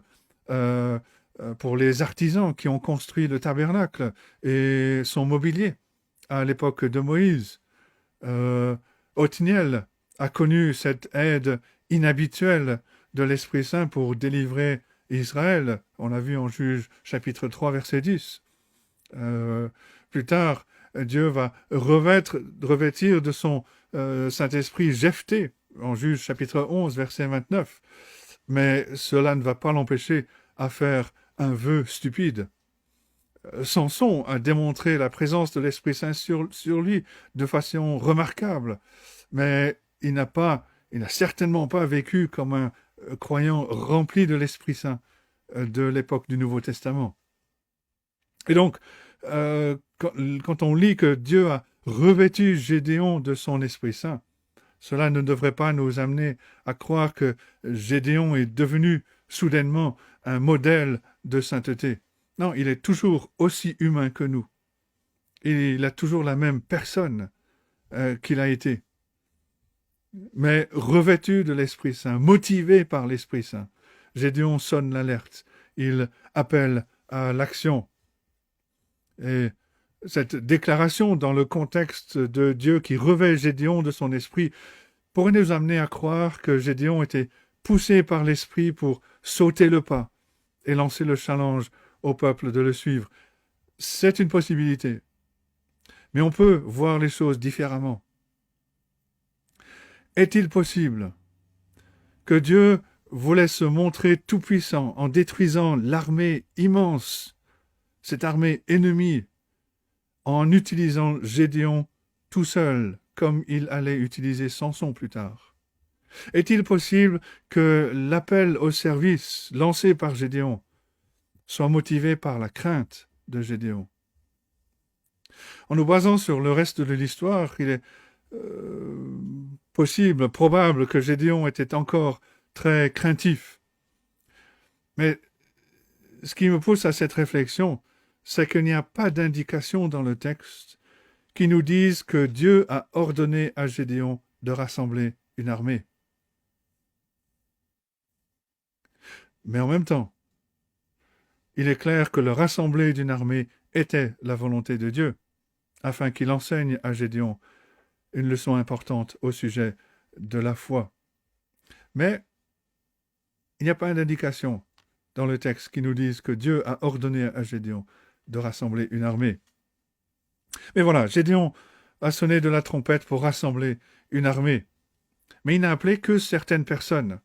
pour les artisans qui ont construit le tabernacle et son mobilier à l'époque de Moïse. Othniel a connu cette aide inhabituelle de l'Esprit Saint pour délivrer Israël. On l'a vu en Juge chapitre 3, verset 10. Plus tard, Dieu va revêtir de son Saint-Esprit Jephthé, en Juge chapitre 11, verset 29. Mais cela ne va pas l'empêcher à faire un vœu stupide. Samson a démontré la présence de l'Esprit Saint sur lui de façon remarquable, mais il n'a certainement pas vécu comme un croyant rempli de l'Esprit Saint de l'époque du Nouveau Testament. Et donc, quand on lit que Dieu a revêtu Gédéon de son Esprit Saint, cela ne devrait pas nous amener à croire que Gédéon est devenu soudainement un modèle de sainteté. Non, il est toujours aussi humain que nous. Il a toujours la même personne qu'il a été. Mais revêtu de l'Esprit Saint, motivé par l'Esprit Saint, Gédéon sonne l'alerte. Il appelle à l'action. Et cette déclaration dans le contexte de Dieu qui revêt Gédéon de son esprit pourrait nous amener à croire que Gédéon était poussé par l'esprit pour sauter le pas et lancer le challenge au peuple de le suivre. C'est une possibilité. Mais on peut voir les choses différemment. Est-il possible que Dieu voulait se montrer tout-puissant en détruisant l'armée immense, cette armée ennemie, en utilisant Gédéon tout seul, comme il allait utiliser Samson plus tard? Est-il possible que l'appel au service lancé par Gédéon soit motivé par la crainte de Gédéon? En nous basant sur le reste de l'histoire, il est possible, probable que Gédéon était encore très craintif. Mais ce qui me pousse à cette réflexion, c'est qu'il n'y a pas d'indication dans le texte qui nous dise que Dieu a ordonné à Gédéon de rassembler une armée. Mais en même temps, il est clair que le rassembler d'une armée était la volonté de Dieu, afin qu'il enseigne à Gédéon une leçon importante au sujet de la foi. Mais il n'y a pas d'indication dans le texte qui nous dise que Dieu a ordonné à Gédéon de rassembler une armée. Mais voilà, Gédéon a sonné de la trompette pour rassembler une armée. Mais il n'a appelé que certaines personnes.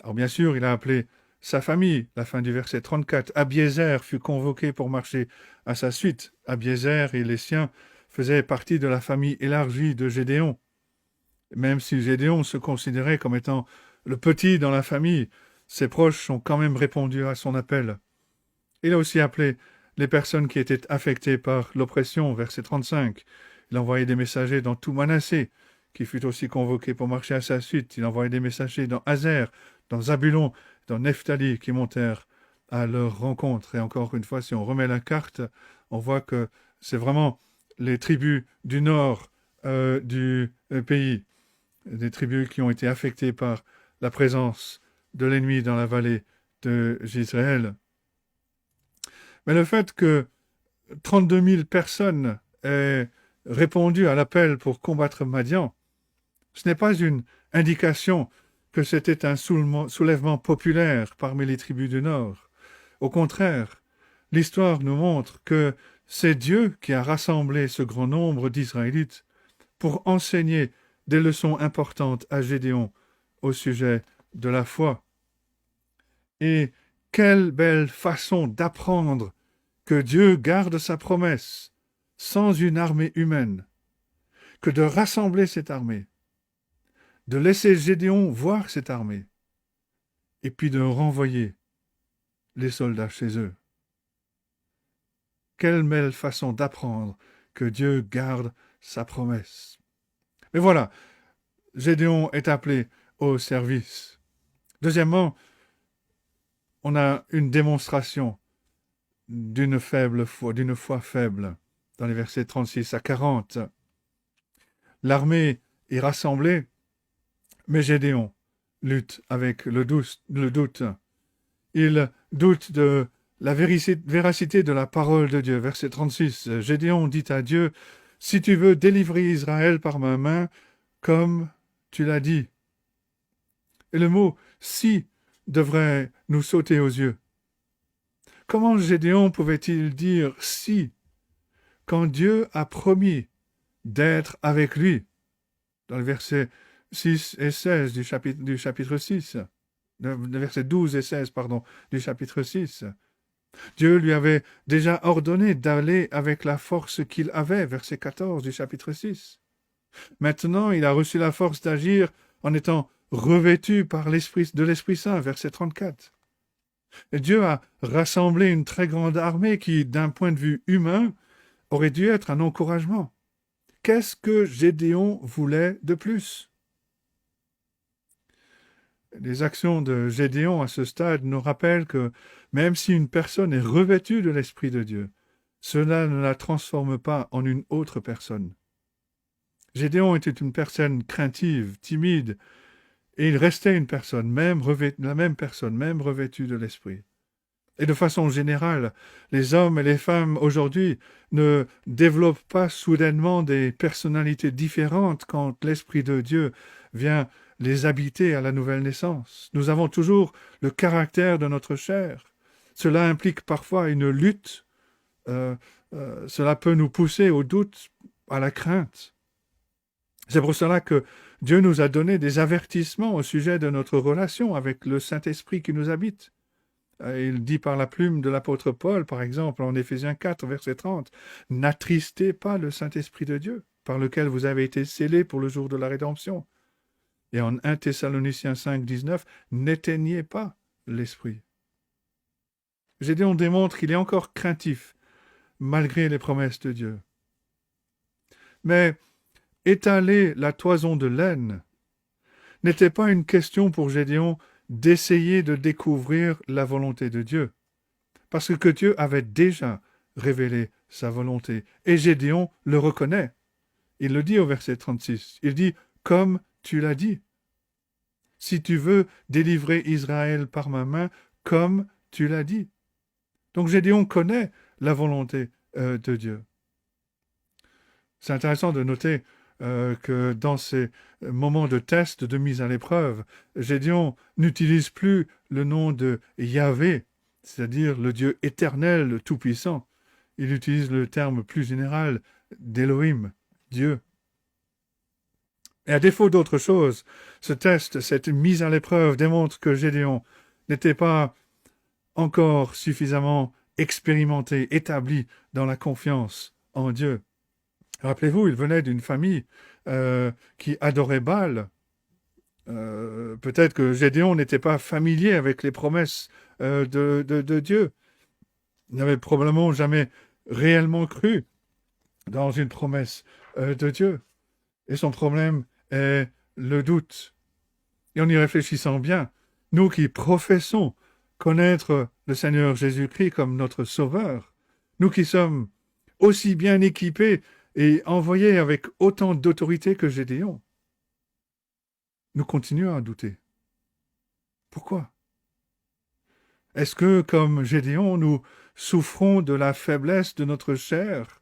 Alors bien sûr, il a appelé sa famille. La fin du verset 34. Abiézer fut convoqué pour marcher à sa suite. Abiézer et les siens faisaient partie de la famille élargie de Gédéon. Même si Gédéon se considérait comme étant le petit dans la famille, ses proches ont quand même répondu à son appel. Il a aussi appelé les personnes qui étaient affectées par l'oppression, verset 35. Il envoyait des messagers dans tout Manassé, qui fut aussi convoqué pour marcher à sa suite. Il envoyait des messagers dans Azer, dans Zabulon, dans Nephtali, qui montèrent à leur rencontre. Et encore une fois, si on remet la carte, on voit que c'est vraiment les tribus du nord du pays, des tribus qui ont été affectées par la présence de l'ennemi dans la vallée de Jezreel. Mais le fait que 32 000 personnes aient répondu à l'appel pour combattre Madian, ce n'est pas une indication que c'était un soulèvement populaire parmi les tribus du Nord. Au contraire, l'histoire nous montre que c'est Dieu qui a rassemblé ce grand nombre d'Israélites pour enseigner des leçons importantes à Gédéon au sujet de la foi. Et quelle belle façon d'apprendre que Dieu garde sa promesse sans une armée humaine, que de rassembler cette armée, de laisser Gédéon voir cette armée, et puis de renvoyer les soldats chez eux. Quelle belle façon d'apprendre que Dieu garde sa promesse. Mais voilà, Gédéon est appelé au service. Deuxièmement, on a une démonstration d'une foi faible. dans les versets 36 à 40. L'armée est rassemblée, mais Gédéon lutte avec le doute. Il doute de la véracité de la parole de Dieu. Verset 36, Gédéon dit à Dieu, « Si tu veux délivrer Israël par ma main, comme tu l'as dit. » Et le mot « si » devrait nous sauter aux yeux. Comment Gédéon pouvait-il dire « si » quand Dieu a promis d'être avec lui? Dans le verset 6 et 16 du chapitre 6, le verset 12 et 16, pardon, du chapitre 6. Dieu lui avait déjà ordonné d'aller avec la force qu'il avait, verset 14 du chapitre 6. Maintenant, il a reçu la force d'agir en étant revêtu par l'Esprit Saint, verset 34. Et Dieu a rassemblé une très grande armée qui, d'un point de vue humain, aurait dû être un encouragement. Qu'est-ce que Gédéon voulait de plus? Les actions de Gédéon à ce stade nous rappellent que même si une personne est revêtue de l'Esprit de Dieu, cela ne la transforme pas en une autre personne. Gédéon était une personne craintive, timide, et il restait une personne, la même personne, même revêtue de l'Esprit. Et de façon générale, les hommes et les femmes aujourd'hui ne développent pas soudainement des personnalités différentes quand l'Esprit de Dieu vient les habiter à la nouvelle naissance. Nous avons toujours le caractère de notre chair. Cela implique parfois une lutte. Cela peut nous pousser au doute, à la crainte. C'est pour cela que Dieu nous a donné des avertissements au sujet de notre relation avec le Saint-Esprit qui nous habite. Il dit par la plume de l'apôtre Paul, par exemple, en Éphésiens 4, verset 30, « N'attristez pas le Saint-Esprit de Dieu, par lequel vous avez été scellés pour le jour de la rédemption. » Et en 1 Thessaloniciens 5, 19, « N'éteignez pas l'Esprit. » Gédéon démontre qu'il est encore craintif, malgré les promesses de Dieu. Mais étaler la toison de laine n'était pas une question pour Gédéon d'essayer de découvrir la volonté de Dieu, parce que Dieu avait déjà révélé sa volonté, et Gédéon le reconnaît. Il le dit au verset 36, il dit « Comme tu l'as dit, si tu veux délivrer Israël par ma main, comme tu l'as dit. » Donc Gédéon connaît la volonté de Dieu. C'est intéressant de noter que dans ces moments de test, de mise à l'épreuve, Gédéon n'utilise plus le nom de Yahvé, c'est-à-dire le Dieu éternel, le Tout-Puissant. Il utilise le terme plus général d'Élohim, Dieu. Et à défaut d'autre chose, ce test, cette mise à l'épreuve démontre que Gédéon n'était pas encore suffisamment expérimenté, établi dans la confiance en Dieu. Rappelez-vous, il venait d'une famille qui adorait Baal. Peut-être que Gédéon n'était pas familier avec les promesses de Dieu. Il n'avait probablement jamais réellement cru dans une promesse de Dieu. Et son problème est le doute. Et en y réfléchissant bien, nous qui professons connaître le Seigneur Jésus-Christ comme notre Sauveur, nous qui sommes aussi bien équipés et envoyés avec autant d'autorité que Gédéon, nous continuons à douter. Pourquoi? Est-ce que, comme Gédéon, nous souffrons de la faiblesse de notre chair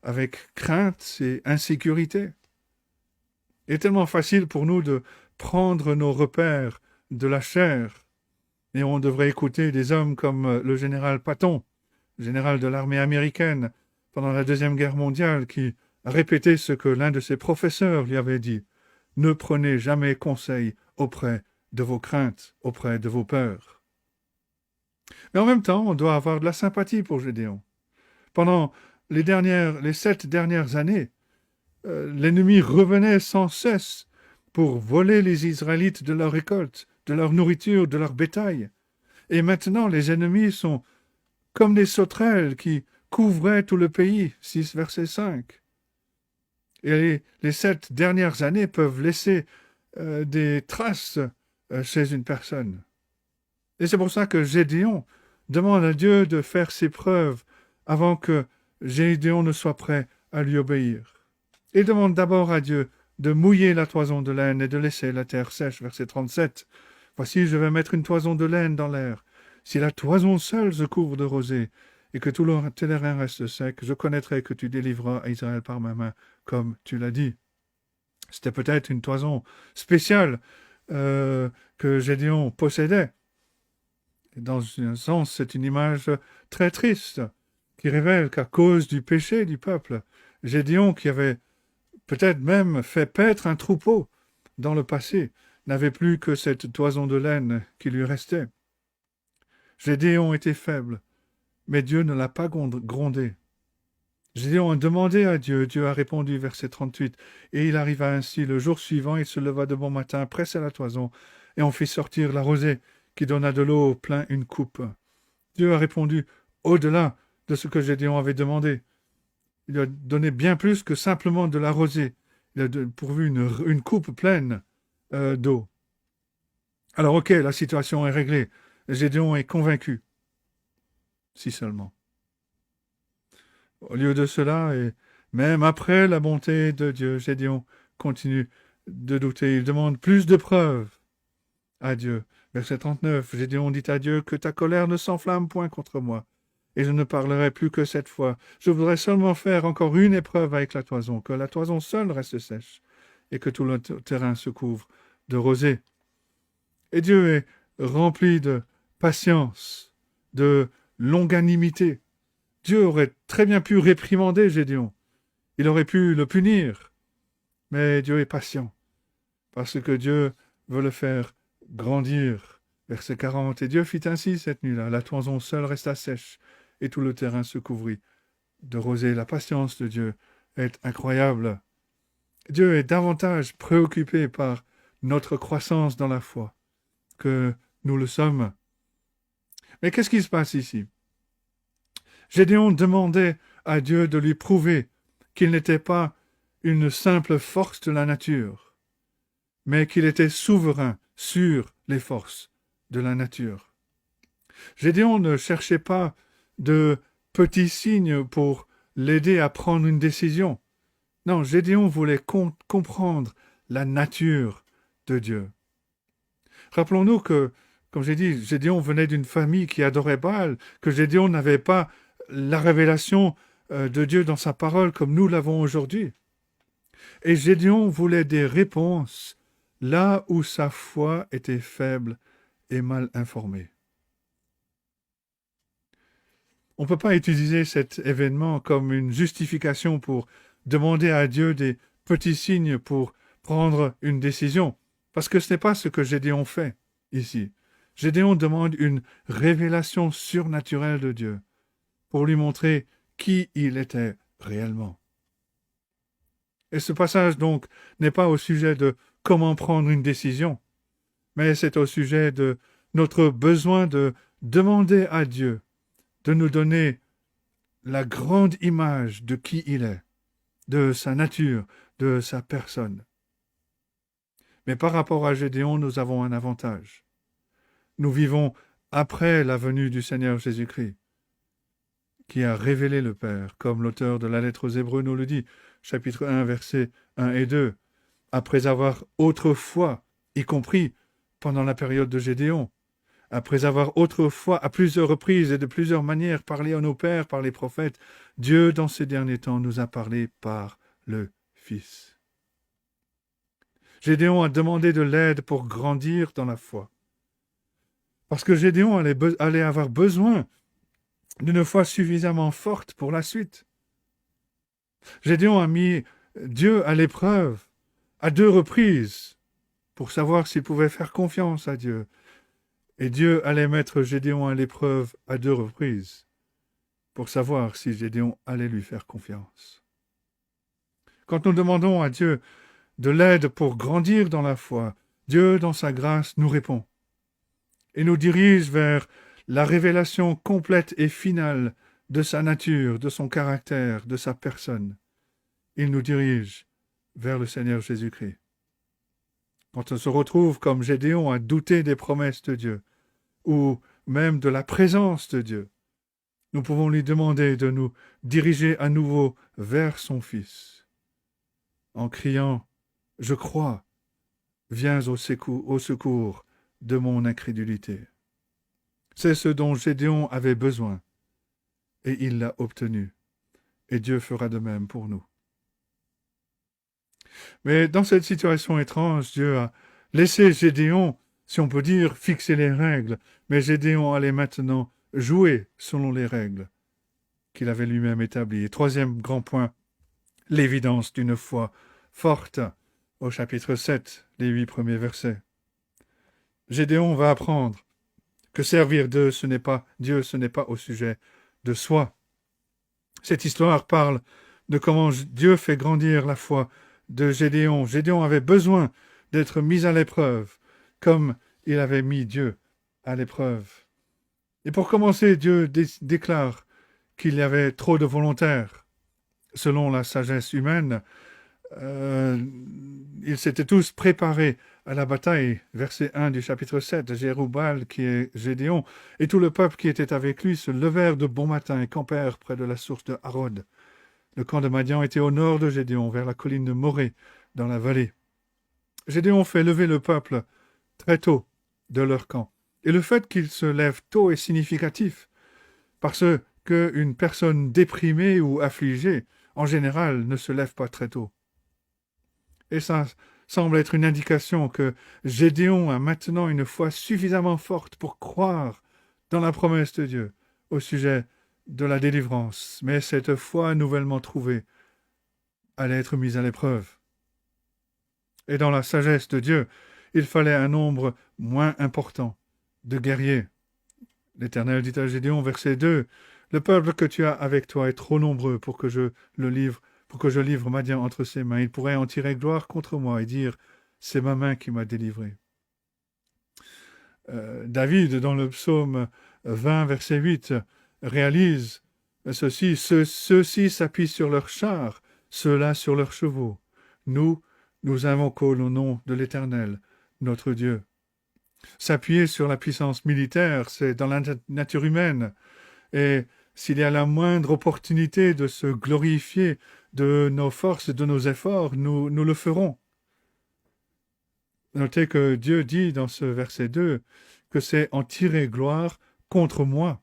avec crainte et insécurité? Il est tellement facile pour nous de prendre nos repères de la chair, et on devrait écouter des hommes comme le général Patton, général de l'armée américaine, pendant la Deuxième Guerre mondiale, qui a répété ce que l'un de ses professeurs lui avait dit. « Ne prenez jamais conseil auprès de vos craintes, auprès de vos peurs. » Mais en même temps, on doit avoir de la sympathie pour Gédéon. Pendant les 7 dernières années, l'ennemi revenait sans cesse pour voler les Israélites de leur récolte, de leur nourriture, de leur bétail. Et maintenant, les ennemis sont comme des sauterelles qui couvraient tout le pays. 6 verset 5. Et les 7 dernières années peuvent laisser des traces chez une personne. Et c'est pour ça que Gédéon demande à Dieu de faire ses preuves avant que Gédéon ne soit prêt à lui obéir. Il demande d'abord à Dieu de mouiller la toison de laine et de laisser la terre sèche. Verset 37. Voici, je vais mettre une toison de laine dans l'air. Si la toison seule se couvre de rosée et que tout le terrain reste sec, je connaîtrai que tu délivreras Israël par ma main, comme tu l'as dit. C'était peut-être une toison spéciale que Gédéon possédait. Et dans un sens, c'est une image très triste qui révèle qu'à cause du péché du peuple, Gédéon, qui avait peut-être même fait paître un troupeau dans le passé, n'avait plus que cette toison de laine qui lui restait. Gédéon était faible, mais Dieu ne l'a pas grondé. Gédéon a demandé à Dieu, Dieu a répondu, verset 38, et il arriva ainsi. Le jour suivant, il se leva de bon matin, pressa la toison, et on fit sortir la rosée, qui donna de l'eau plein une coupe. Dieu a répondu au-delà de ce que Gédéon avait demandé. Il a donné bien plus que simplement de la rosée. Il a pourvu une coupe pleine d'eau. Alors ok, la situation est réglée. Gédéon est convaincu. Si seulement. Au lieu de cela, et même après la bonté de Dieu, Gédéon continue de douter. Il demande plus de preuves à Dieu. Verset 39, Gédéon dit à Dieu, que ta colère ne s'enflamme point contre moi, et je ne parlerai plus que cette fois. Je voudrais seulement faire encore une épreuve avec la toison, que la toison seule reste sèche, et que tout le terrain se couvre de rosée. Et Dieu est rempli de patience, de longanimité. Dieu aurait très bien pu réprimander Gédéon. Il aurait pu le punir. Mais Dieu est patient, parce que Dieu veut le faire grandir. Verset 40. Et Dieu fit ainsi cette nuit-là. La toison seule resta sèche, et tout le terrain se couvrit de rosée. La patience de Dieu est incroyable. Dieu est davantage préoccupé par notre croissance dans la foi que nous le sommes. Mais qu'est-ce qui se passe ici? Gédéon demandait à Dieu de lui prouver qu'il n'était pas une simple force de la nature, mais qu'il était souverain sur les forces de la nature. Gédéon ne cherchait pas de petits signes pour l'aider à prendre une décision. Non, Gédéon voulait comprendre la nature de Dieu. Rappelons-nous que, comme j'ai dit, Gédéon venait d'une famille qui adorait Baal, que Gédéon n'avait pas la révélation de Dieu dans sa parole comme nous l'avons aujourd'hui. Et Gédéon voulait des réponses là où sa foi était faible et mal informée. On ne peut pas utiliser cet événement comme une justification pour demander à Dieu des petits signes pour prendre une décision, parce que ce n'est pas ce que Gédéon fait ici. Gédéon demande une révélation surnaturelle de Dieu pour lui montrer qui il était réellement. Et ce passage, donc, n'est pas au sujet de comment prendre une décision, mais c'est au sujet de notre besoin de demander à Dieu de nous donner la grande image de qui il est, de sa nature, de sa personne. Mais par rapport à Gédéon, nous avons un avantage. Nous vivons après la venue du Seigneur Jésus-Christ, qui a révélé le Père, comme l'auteur de la lettre aux Hébreux nous le dit, chapitre 1, versets 1 et 2, après avoir autrefois, y compris pendant la période de Gédéon, après avoir autrefois, à plusieurs reprises et de plusieurs manières, parlé à nos pères par les prophètes, Dieu, dans ces derniers temps, nous a parlé par le Fils. Gédéon a demandé de l'aide pour grandir dans la foi. Parce que Gédéon allait avoir besoin d'une foi suffisamment forte pour la suite. Gédéon a mis Dieu à l'épreuve à 2 reprises pour savoir s'il pouvait faire confiance à Dieu. Et Dieu allait mettre Gédéon à l'épreuve à 2 reprises pour savoir si Gédéon allait lui faire confiance. Quand nous demandons à Dieu de l'aide pour grandir dans la foi, Dieu, dans sa grâce, nous répond et nous dirige vers la révélation complète et finale de sa nature, de son caractère, de sa personne. Il nous dirige vers le Seigneur Jésus-Christ. Quand on se retrouve comme Gédéon à douter des promesses de Dieu, ou même de la présence de Dieu, nous pouvons lui demander de nous diriger à nouveau vers son Fils, en criant « Je crois, viens au secours de mon incrédulité ». C'est ce dont Gédéon avait besoin, et il l'a obtenu, et Dieu fera de même pour nous. Mais dans cette situation étrange, Dieu a laissé Gédéon, si on peut dire, fixer les règles, mais Gédéon allait maintenant jouer selon les règles qu'il avait lui-même établies. Et troisième grand point, l'évidence d'une foi forte, au chapitre 7, les 8 premiers versets. Gédéon va apprendre que servir Dieu, ce n'est pas au sujet de soi. Cette histoire parle de comment Dieu fait grandir la foi de Gédéon. Gédéon avait besoin d'être mis à l'épreuve, comme il avait mis Dieu à l'épreuve. Et pour commencer, Dieu déclare qu'il y avait trop de volontaires. Selon la sagesse humaine, ils s'étaient tous préparés à la bataille. Verset 1 du chapitre 7, Jérubbal, qui est Gédéon, et tout le peuple qui était avec lui se levèrent de bon matin et campèrent près de la source de Harod. Le camp de Madian était au nord de Gédéon, vers la colline de Morée, dans la vallée. Gédéon fait lever le peuple très tôt de leur camp. Et le fait qu'il se lève tôt est significatif, parce qu'une personne déprimée ou affligée, en général, ne se lève pas très tôt. Et ça semble être une indication que Gédéon a maintenant une foi suffisamment forte pour croire dans la promesse de Dieu au sujet de la délivrance. Mais cette foi nouvellement trouvée allait être mise à l'épreuve. Et dans la sagesse de Dieu, il fallait un nombre moins important de guerriers. L'Éternel dit à Gédéon, verset 2, « Le peuple que tu as avec toi est trop nombreux pour que je livre Madian entre ses mains. Il pourrait en tirer gloire contre moi et dire, c'est ma main qui m'a délivré. » David, dans le psaume 20, verset 8, réalise ceci, ceux-ci s'appuient sur leurs chars, ceux-là sur leurs chevaux. Nous invoquons le nom de l'Éternel, notre Dieu. S'appuyer sur la puissance militaire, c'est dans la nature humaine. Et s'il y a la moindre opportunité de se glorifier de nos forces, de nos efforts, nous le ferons. Notez que Dieu dit dans ce verset 2 que c'est en tirer gloire contre moi.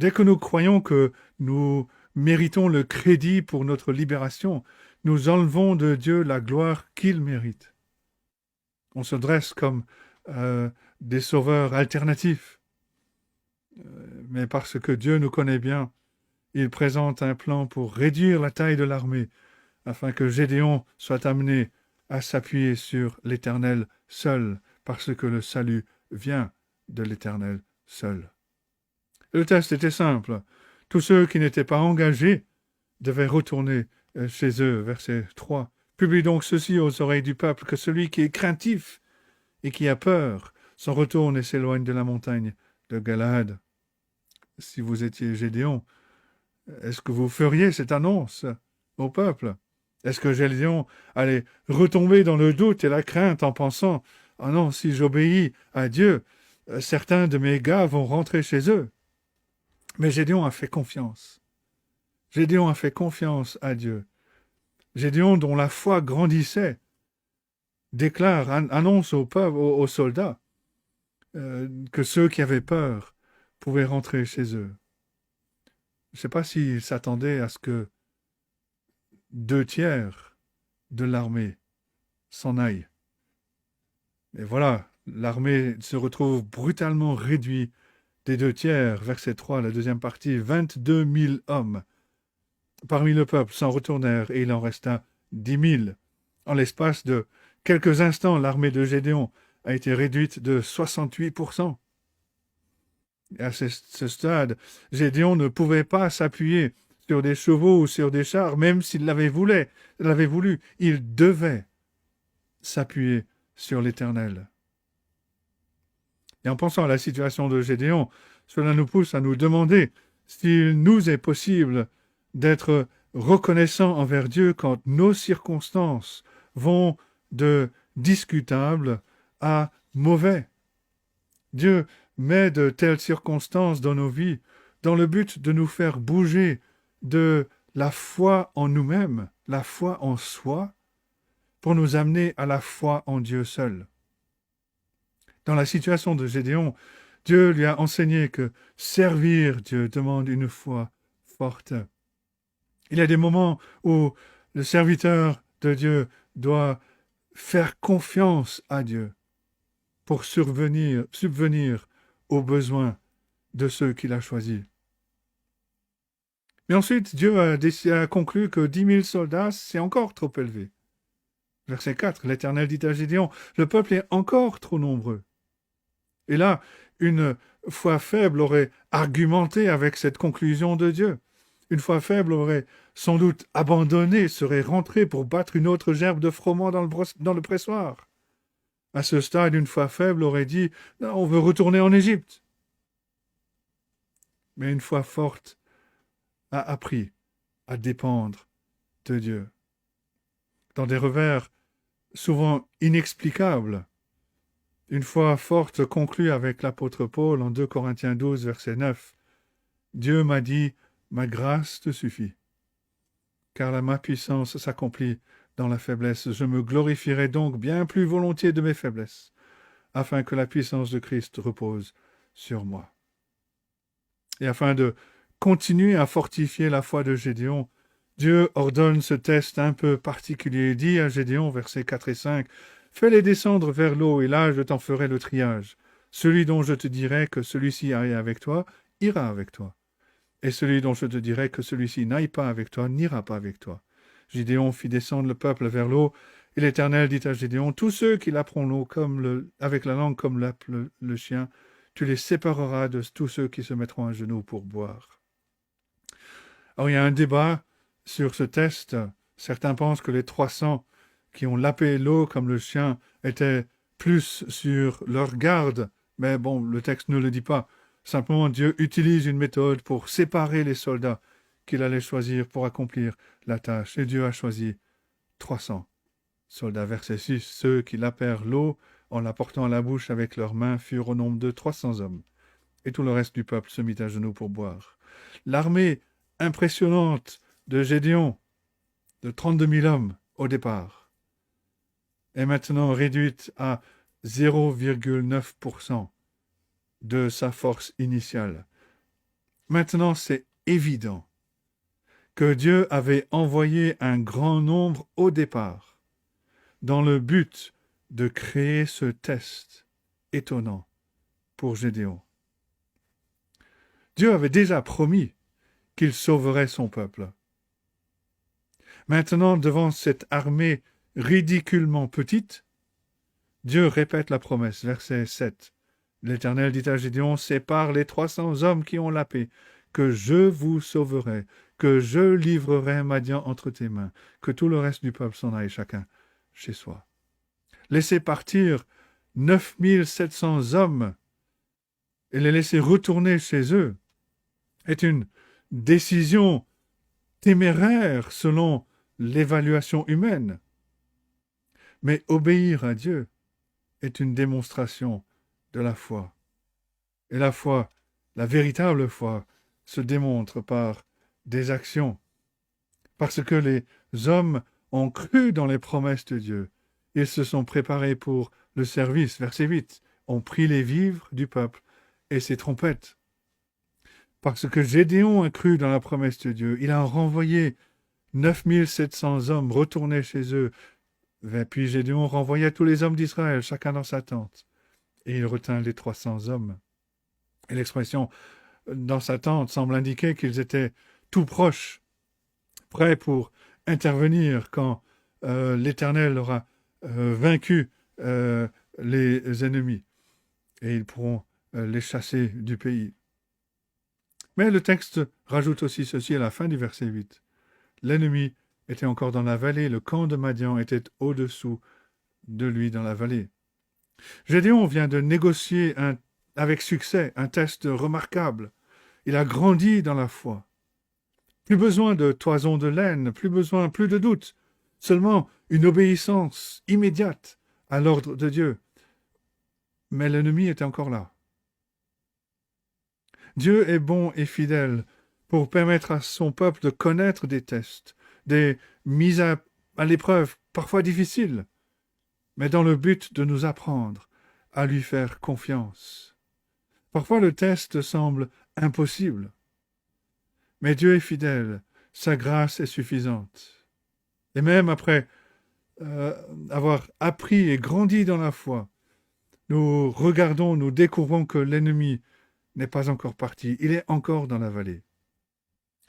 Dès que nous croyons que nous méritons le crédit pour notre libération, nous enlevons de Dieu la gloire qu'il mérite. On se dresse comme des sauveurs alternatifs. Mais parce que Dieu nous connaît bien, il présente un plan pour réduire la taille de l'armée, afin que Gédéon soit amené à s'appuyer sur l'Éternel seul, parce que le salut vient de l'Éternel seul. Le test était simple. Tous ceux qui n'étaient pas engagés devaient retourner chez eux. Verset 3. Publie donc ceci aux oreilles du peuple, que celui qui est craintif et qui a peur s'en retourne et s'éloigne de la montagne de Galaad. Si vous étiez Gédéon, est-ce que vous feriez cette annonce au peuple? Est-ce que Gédéon allait retomber dans le doute et la crainte en pensant « Ah non, si j'obéis à Dieu, certains de mes gars vont rentrer chez eux ». Mais Gédéon a fait confiance. Gédéon a fait confiance à Dieu. Gédéon, dont la foi grandissait, annonce au peuple, aux soldats, que ceux qui avaient peur pouvaient rentrer chez eux. Je ne sais pas s'il s'attendait à ce que 2/3 de l'armée s'en aillent. Et voilà, l'armée se retrouve brutalement réduite des 2/3, verset 3, la deuxième partie, 22 000 hommes. Parmi le peuple s'en retournèrent et il en resta 10 000. En l'espace de quelques instants, l'armée de Gédéon a été réduite de 68%. Et à ce stade, Gédéon ne pouvait pas s'appuyer sur des chevaux ou sur des chars, même s'il l'avait voulu. Il devait s'appuyer sur l'Éternel. Et en pensant à la situation de Gédéon, cela nous pousse à nous demander s'il nous est possible d'être reconnaissants envers Dieu quand nos circonstances vont de discutables à mauvais. Dieu met de telles circonstances dans nos vies dans le but de nous faire bouger de la foi en nous-mêmes, la foi en soi, pour nous amener à la foi en Dieu seul. Dans la situation de Gédéon, Dieu lui a enseigné que servir Dieu demande une foi forte. Il y a des moments où le serviteur de Dieu doit faire confiance à Dieu pour subvenir aux besoins de ceux qu'il a choisis. Mais ensuite, Dieu a conclu que 10 000 soldats, c'est encore trop élevé. Verset 4, l'Éternel dit à Gédéon, le peuple est encore trop nombreux. Et là, une foi faible aurait argumenté avec cette conclusion de Dieu. Une foi faible aurait sans doute abandonné, serait rentrée pour battre une autre gerbe de froment dans le pressoir. À ce stade, une foi faible aurait dit « Non, on veut retourner en Égypte ». Mais une foi forte a appris à dépendre de Dieu. Dans des revers souvent inexplicables, une foi forte conclut avec l'apôtre Paul en 2 Corinthiens 12, verset 9. « Dieu m'a dit, ma grâce te suffit, car ma puissance s'accomplit dans la faiblesse. Je me glorifierai donc bien plus volontiers de mes faiblesses, afin que la puissance de Christ repose sur moi. » Et afin de continuer à fortifier la foi de Gédéon, Dieu ordonne ce test un peu particulier. Il dit à Gédéon, versets 4 et 5, « Fais-les descendre vers l'eau, et là je t'en ferai le triage. Celui dont je te dirai que celui-ci aille avec toi, ira avec toi. Et celui dont je te dirai que celui-ci n'aille pas avec toi, n'ira pas avec toi. » Gédéon fit descendre le peuple vers l'eau, et l'Éternel dit à Gédéon, « Tous ceux qui laperont l'eau avec la langue comme lappe le chien, tu les sépareras de tous ceux qui se mettront à genoux pour boire. » Alors il y a un débat sur ce test. Certains pensent que les 300 qui ont lapé l'eau comme le chien étaient plus sur leur garde. Mais bon, le texte ne le dit pas. Simplement, Dieu utilise une méthode pour séparer les soldats qu'il allait choisir pour accomplir la tâche. Et Dieu a choisi 300 soldats. Verset 6. Ceux qui lapèrent l'eau en la portant à la bouche avec leurs mains furent au nombre de 300 hommes. Et tout le reste du peuple se mit à genoux pour boire. L'armée impressionnante de Gédéon, de 32 000 hommes au départ, est maintenant réduite à 0,9% de sa force initiale. Maintenant, c'est évident que Dieu avait envoyé un grand nombre au départ dans le but de créer ce test étonnant pour Gédéon. Dieu avait déjà promis qu'il sauverait son peuple. Maintenant, devant cette armée ridiculement petite, Dieu répète la promesse, verset 7. L'Éternel dit à Gédéon, « C'est par les 300 hommes qui ont la paix que je vous sauverai, que je livrerai Madian entre tes mains, que tout le reste du peuple s'en aille chacun chez soi. » Laisser partir 9700 hommes et les laisser retourner chez eux est une décision téméraire selon l'évaluation humaine. Mais obéir à Dieu est une démonstration de la foi. Et la foi, la véritable foi, se démontre par des actions. Parce que les hommes ont cru dans les promesses de Dieu. Ils se sont préparés pour le service. Verset 8. Ont pris les vivres du peuple et ses trompettes. Parce que Gédéon a cru dans la promesse de Dieu, il a renvoyé 9700 hommes retournés chez eux. Puis Gédéon renvoya tous les hommes d'Israël, chacun dans sa tente. Et il retint les 300 hommes. Et l'expression « dans sa tente » semble indiquer qu'ils étaient tout proches, prêts pour intervenir quand l'Éternel aura vaincu les ennemis. Et ils pourront les chasser du pays. Mais le texte rajoute aussi ceci à la fin du verset 8. L'ennemi était encore dans la vallée, le camp de Madian était au-dessous de lui dans la vallée. Gédéon vient de négocier avec succès un test remarquable. Il a grandi dans la foi. Plus besoin de toison de laine, plus de doute, seulement une obéissance immédiate à l'ordre de Dieu. Mais l'ennemi était encore là. Dieu est bon et fidèle pour permettre à son peuple de connaître des tests, des mises à l'épreuve, parfois difficiles, mais dans le but de nous apprendre à lui faire confiance. Parfois le test semble impossible, mais Dieu est fidèle, sa grâce est suffisante. Et même après avoir appris et grandi dans la foi, nous regardons, nous découvrons que l'ennemi n'est pas encore parti, il est encore dans la vallée.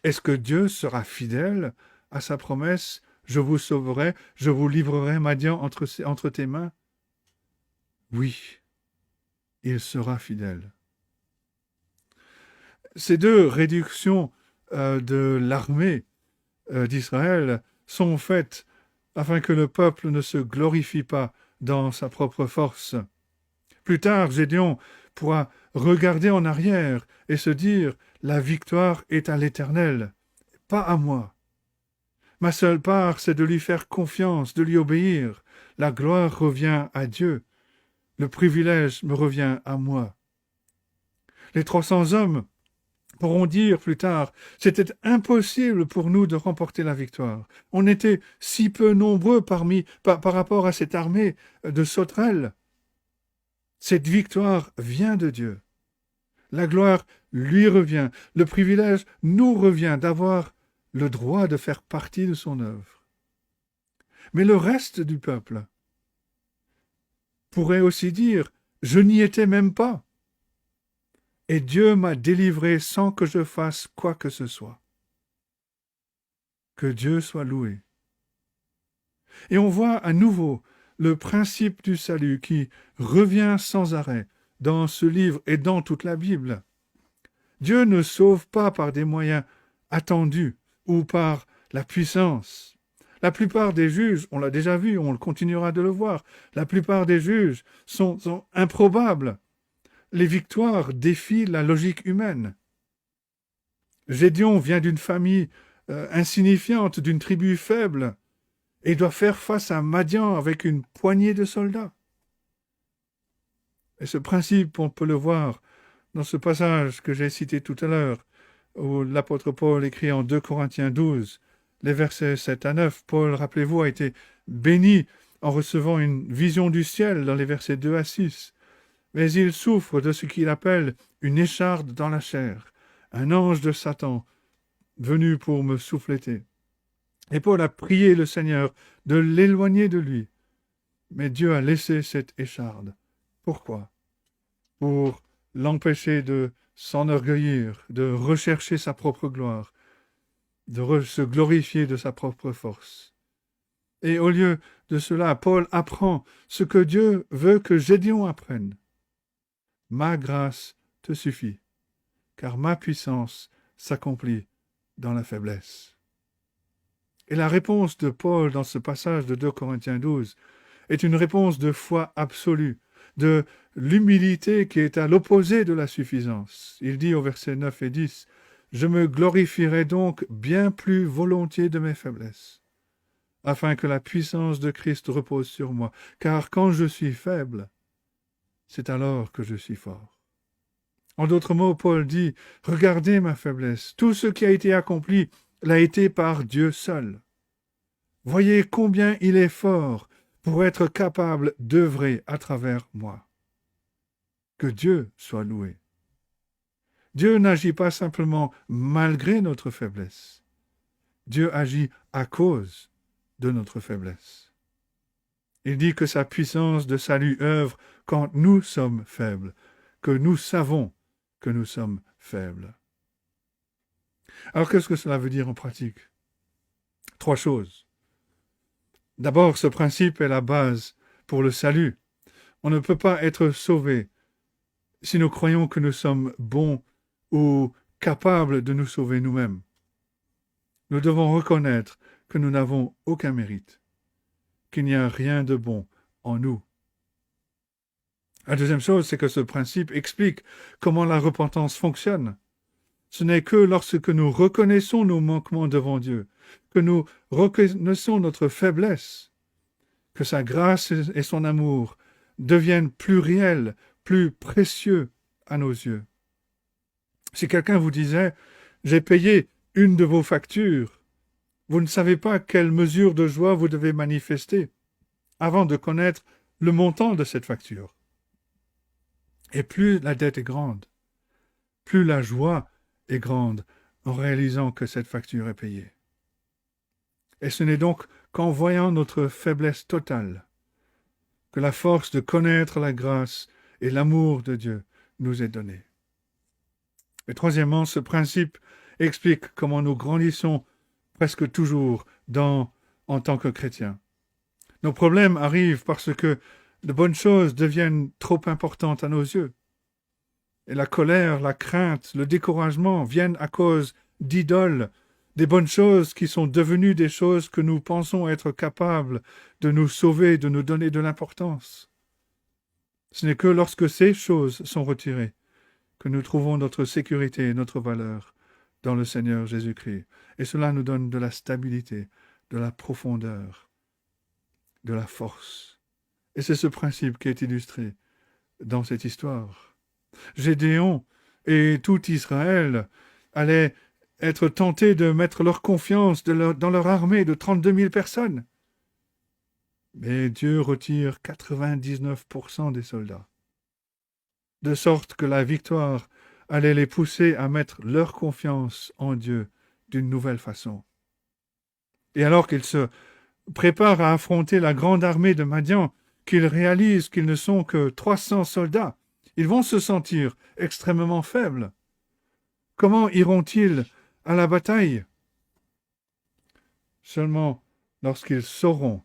Est-ce que Dieu sera fidèle à sa promesse? Je vous sauverai, je vous livrerai Madian entre tes mains? Oui, il sera fidèle. Ces deux réductions de l'armée d'Israël sont faites afin que le peuple ne se glorifie pas dans sa propre force. Plus tard, Gédéon pourra regarder en arrière et se dire « La victoire est à l'Éternel, pas à moi. Ma seule part, c'est de lui faire confiance, de lui obéir. La gloire revient à Dieu. Le privilège me revient à moi. » Les 300 hommes pourront dire plus tard « C'était impossible pour nous de remporter la victoire. On était si peu nombreux par rapport à cette armée de sauterelles. Cette victoire vient de Dieu. La gloire lui revient. Le privilège nous revient d'avoir le droit de faire partie de son œuvre. » Mais le reste du peuple pourrait aussi dire « Je n'y étais même pas. Et Dieu m'a délivré sans que je fasse quoi que ce soit. » Que Dieu soit loué. Et on voit à nouveau le principe du salut qui revient sans arrêt dans ce livre et dans toute la Bible. Dieu ne sauve pas par des moyens attendus ou par la puissance. La plupart des juges, on l'a déjà vu, on continuera de le voir, la plupart des juges sont improbables. Les victoires défient la logique humaine. Gédéon vient d'une famille insignifiante, d'une tribu faible, et doit faire face à Madian avec une poignée de soldats. Et ce principe, on peut le voir dans ce passage que j'ai cité tout à l'heure, où l'apôtre Paul écrit en 2 Corinthiens 12, les versets 7 à 9. Paul, rappelez-vous, a été béni en recevant une vision du ciel dans les versets 2 à 6. Mais il souffre de ce qu'il appelle une écharde dans la chair, un ange de Satan venu pour me souffleter. Et Paul a prié le Seigneur de l'éloigner de lui. Mais Dieu a laissé cette écharde. Pourquoi? Pour l'empêcher de s'enorgueillir, de rechercher sa propre gloire, de se glorifier de sa propre force. Et au lieu de cela, Paul apprend ce que Dieu veut que Gédéon apprenne. Ma grâce te suffit, car ma puissance s'accomplit dans la faiblesse. Et la réponse de Paul dans ce passage de 2 Corinthiens 12 est une réponse de foi absolue, de l'humilité qui est à l'opposé de la suffisance. Il dit au verset 9 et 10, « Je me glorifierai donc bien plus volontiers de mes faiblesses, afin que la puissance de Christ repose sur moi, car quand je suis faible, c'est alors que je suis fort. » En d'autres mots, Paul dit, « Regardez ma faiblesse, tout ce qui a été accompli l'a été par Dieu seul. Voyez combien il est fort pour être capable d'œuvrer à travers moi. » Que Dieu soit loué. Dieu n'agit pas simplement malgré notre faiblesse. Dieu agit à cause de notre faiblesse. Il dit que sa puissance de salut œuvre quand nous sommes faibles, que nous savons que nous sommes faibles. Alors qu'est-ce que cela veut dire en pratique? 3 choses. D'abord, ce principe est la base pour le salut. On ne peut pas être sauvé si nous croyons que nous sommes bons ou capables de nous sauver nous-mêmes. Nous devons reconnaître que nous n'avons aucun mérite, qu'il n'y a rien de bon en nous. La deuxième chose, c'est que ce principe explique comment la repentance fonctionne. Ce n'est que lorsque nous reconnaissons nos manquements devant Dieu, que nous reconnaissons notre faiblesse, que sa grâce et son amour deviennent plus réels, plus précieux à nos yeux. Si quelqu'un vous disait « J'ai payé une de vos factures », vous ne savez pas quelle mesure de joie vous devez manifester avant de connaître le montant de cette facture. Et plus la dette est grande, plus la joie est grande en réalisant que cette facture est payée. Et ce n'est donc qu'en voyant notre faiblesse totale que la force de connaître la grâce et l'amour de Dieu nous est donnée. Et troisièmement, ce principe explique comment nous grandissons presque toujours en tant que chrétiens. Nos problèmes arrivent parce que de bonnes choses deviennent trop importantes à nos yeux. Et la colère, la crainte, le découragement viennent à cause d'idoles, des bonnes choses qui sont devenues des choses que nous pensons être capables de nous sauver, de nous donner de l'importance. Ce n'est que lorsque ces choses sont retirées que nous trouvons notre sécurité et notre valeur dans le Seigneur Jésus-Christ. Et cela nous donne de la stabilité, de la profondeur, de la force. Et c'est ce principe qui est illustré dans cette histoire. Gédéon et tout Israël allaient être tentés de mettre leur confiance dans leur armée de 32 000 personnes. Mais Dieu retire 99% des soldats, de sorte que la victoire allait les pousser à mettre leur confiance en Dieu d'une nouvelle façon. Et alors qu'ils se préparent à affronter la grande armée de Madian, qu'ils réalisent qu'ils ne sont que 300 soldats, ils vont se sentir extrêmement faibles. Comment iront-ils à la bataille? Seulement lorsqu'ils sauront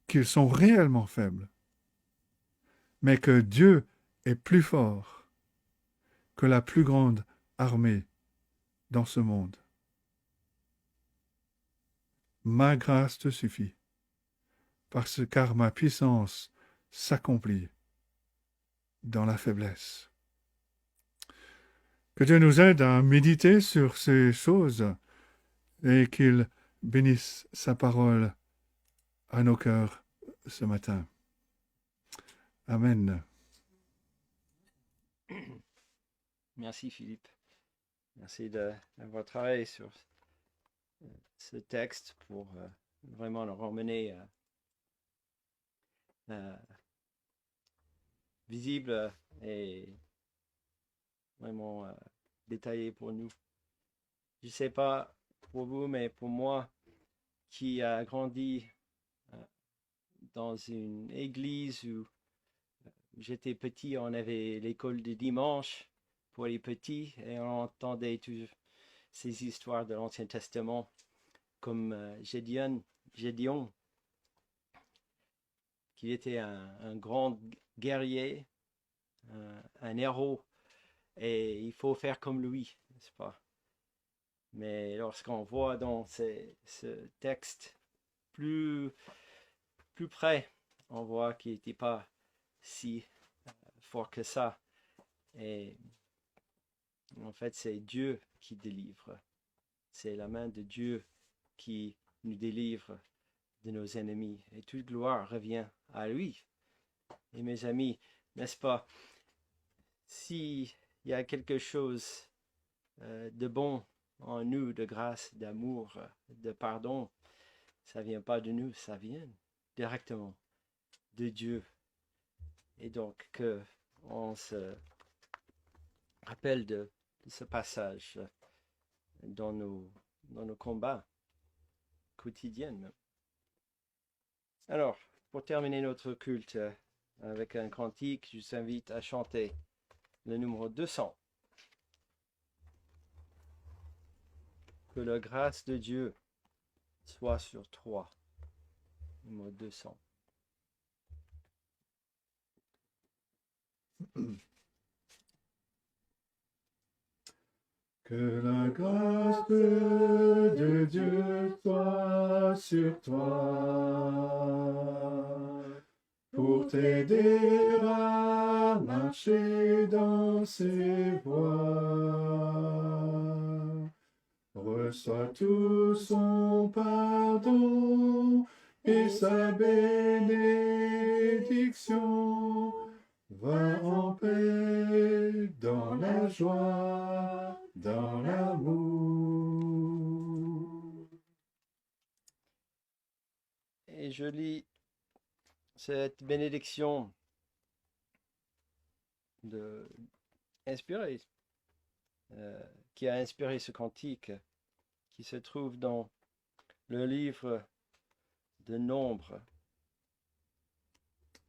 qu'ils sont réellement faibles, mais que Dieu est plus fort que la plus grande armée dans ce monde. Ma grâce te suffit, car ma puissance s'accomplit dans la faiblesse. Que Dieu nous aide à méditer sur ces choses et qu'il bénisse sa parole à nos cœurs ce matin. Amen. Merci Philippe. Merci d'avoir travaillé sur ce texte pour vraiment le ramener visible et vraiment détaillé pour nous. Je ne sais pas pour vous, mais pour moi, qui a grandi dans une église où j'étais petit, on avait l'école du dimanche pour les petits et on entendait toujours ces histoires de l'Ancien Testament comme Gédéon, qui était un grand guerrier, un héros, et il faut faire comme lui, n'est-ce pas? Mais lorsqu'on voit dans ce texte plus près, on voit qu'il n'était pas si fort que ça. Et en fait, c'est Dieu qui délivre. C'est la main de Dieu qui nous délivre de nos ennemis. Et toute gloire revient à lui. Et mes amis, n'est-ce pas, s'il y a quelque chose de bon en nous, de grâce, d'amour, de pardon, ça vient pas de nous, ça vient directement de Dieu. Et donc, on se rappelle de ce passage dans nos combats quotidiens. Alors, pour terminer notre culte avec un cantique, je vous invite à chanter le numéro 200. Que la grâce de Dieu soit sur toi. Numéro 200. Que la grâce de Dieu soit sur toi, pour t'aider à marcher dans ses voies. Reçois tout son pardon et sa bénédiction, Va en paix, dans la joie, dans l'amour. Et je lis cette bénédiction inspirée, qui a inspiré ce cantique, qui se trouve dans le livre de Nombres.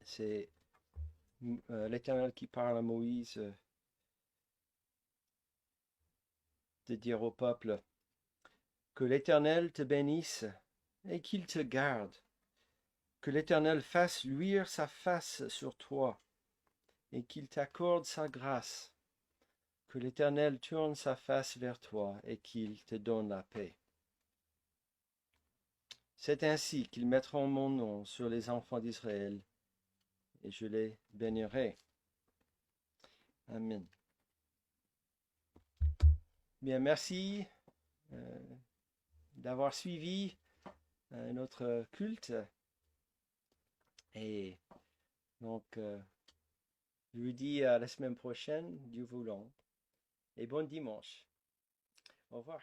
C'est l'Éternel qui parle à Moïse de dire au peuple que l'Éternel te bénisse et qu'il te garde, que l'Éternel fasse luire sa face sur toi et qu'il t'accorde sa grâce, que l'Éternel tourne sa face vers toi et qu'il te donne la paix. C'est ainsi qu'ils mettront mon nom sur les enfants d'Israël et je les bénirai. Amen. Bien, merci d'avoir suivi notre culte. Et donc, je vous dis à la semaine prochaine, Dieu voulant. Et bon dimanche. Au revoir.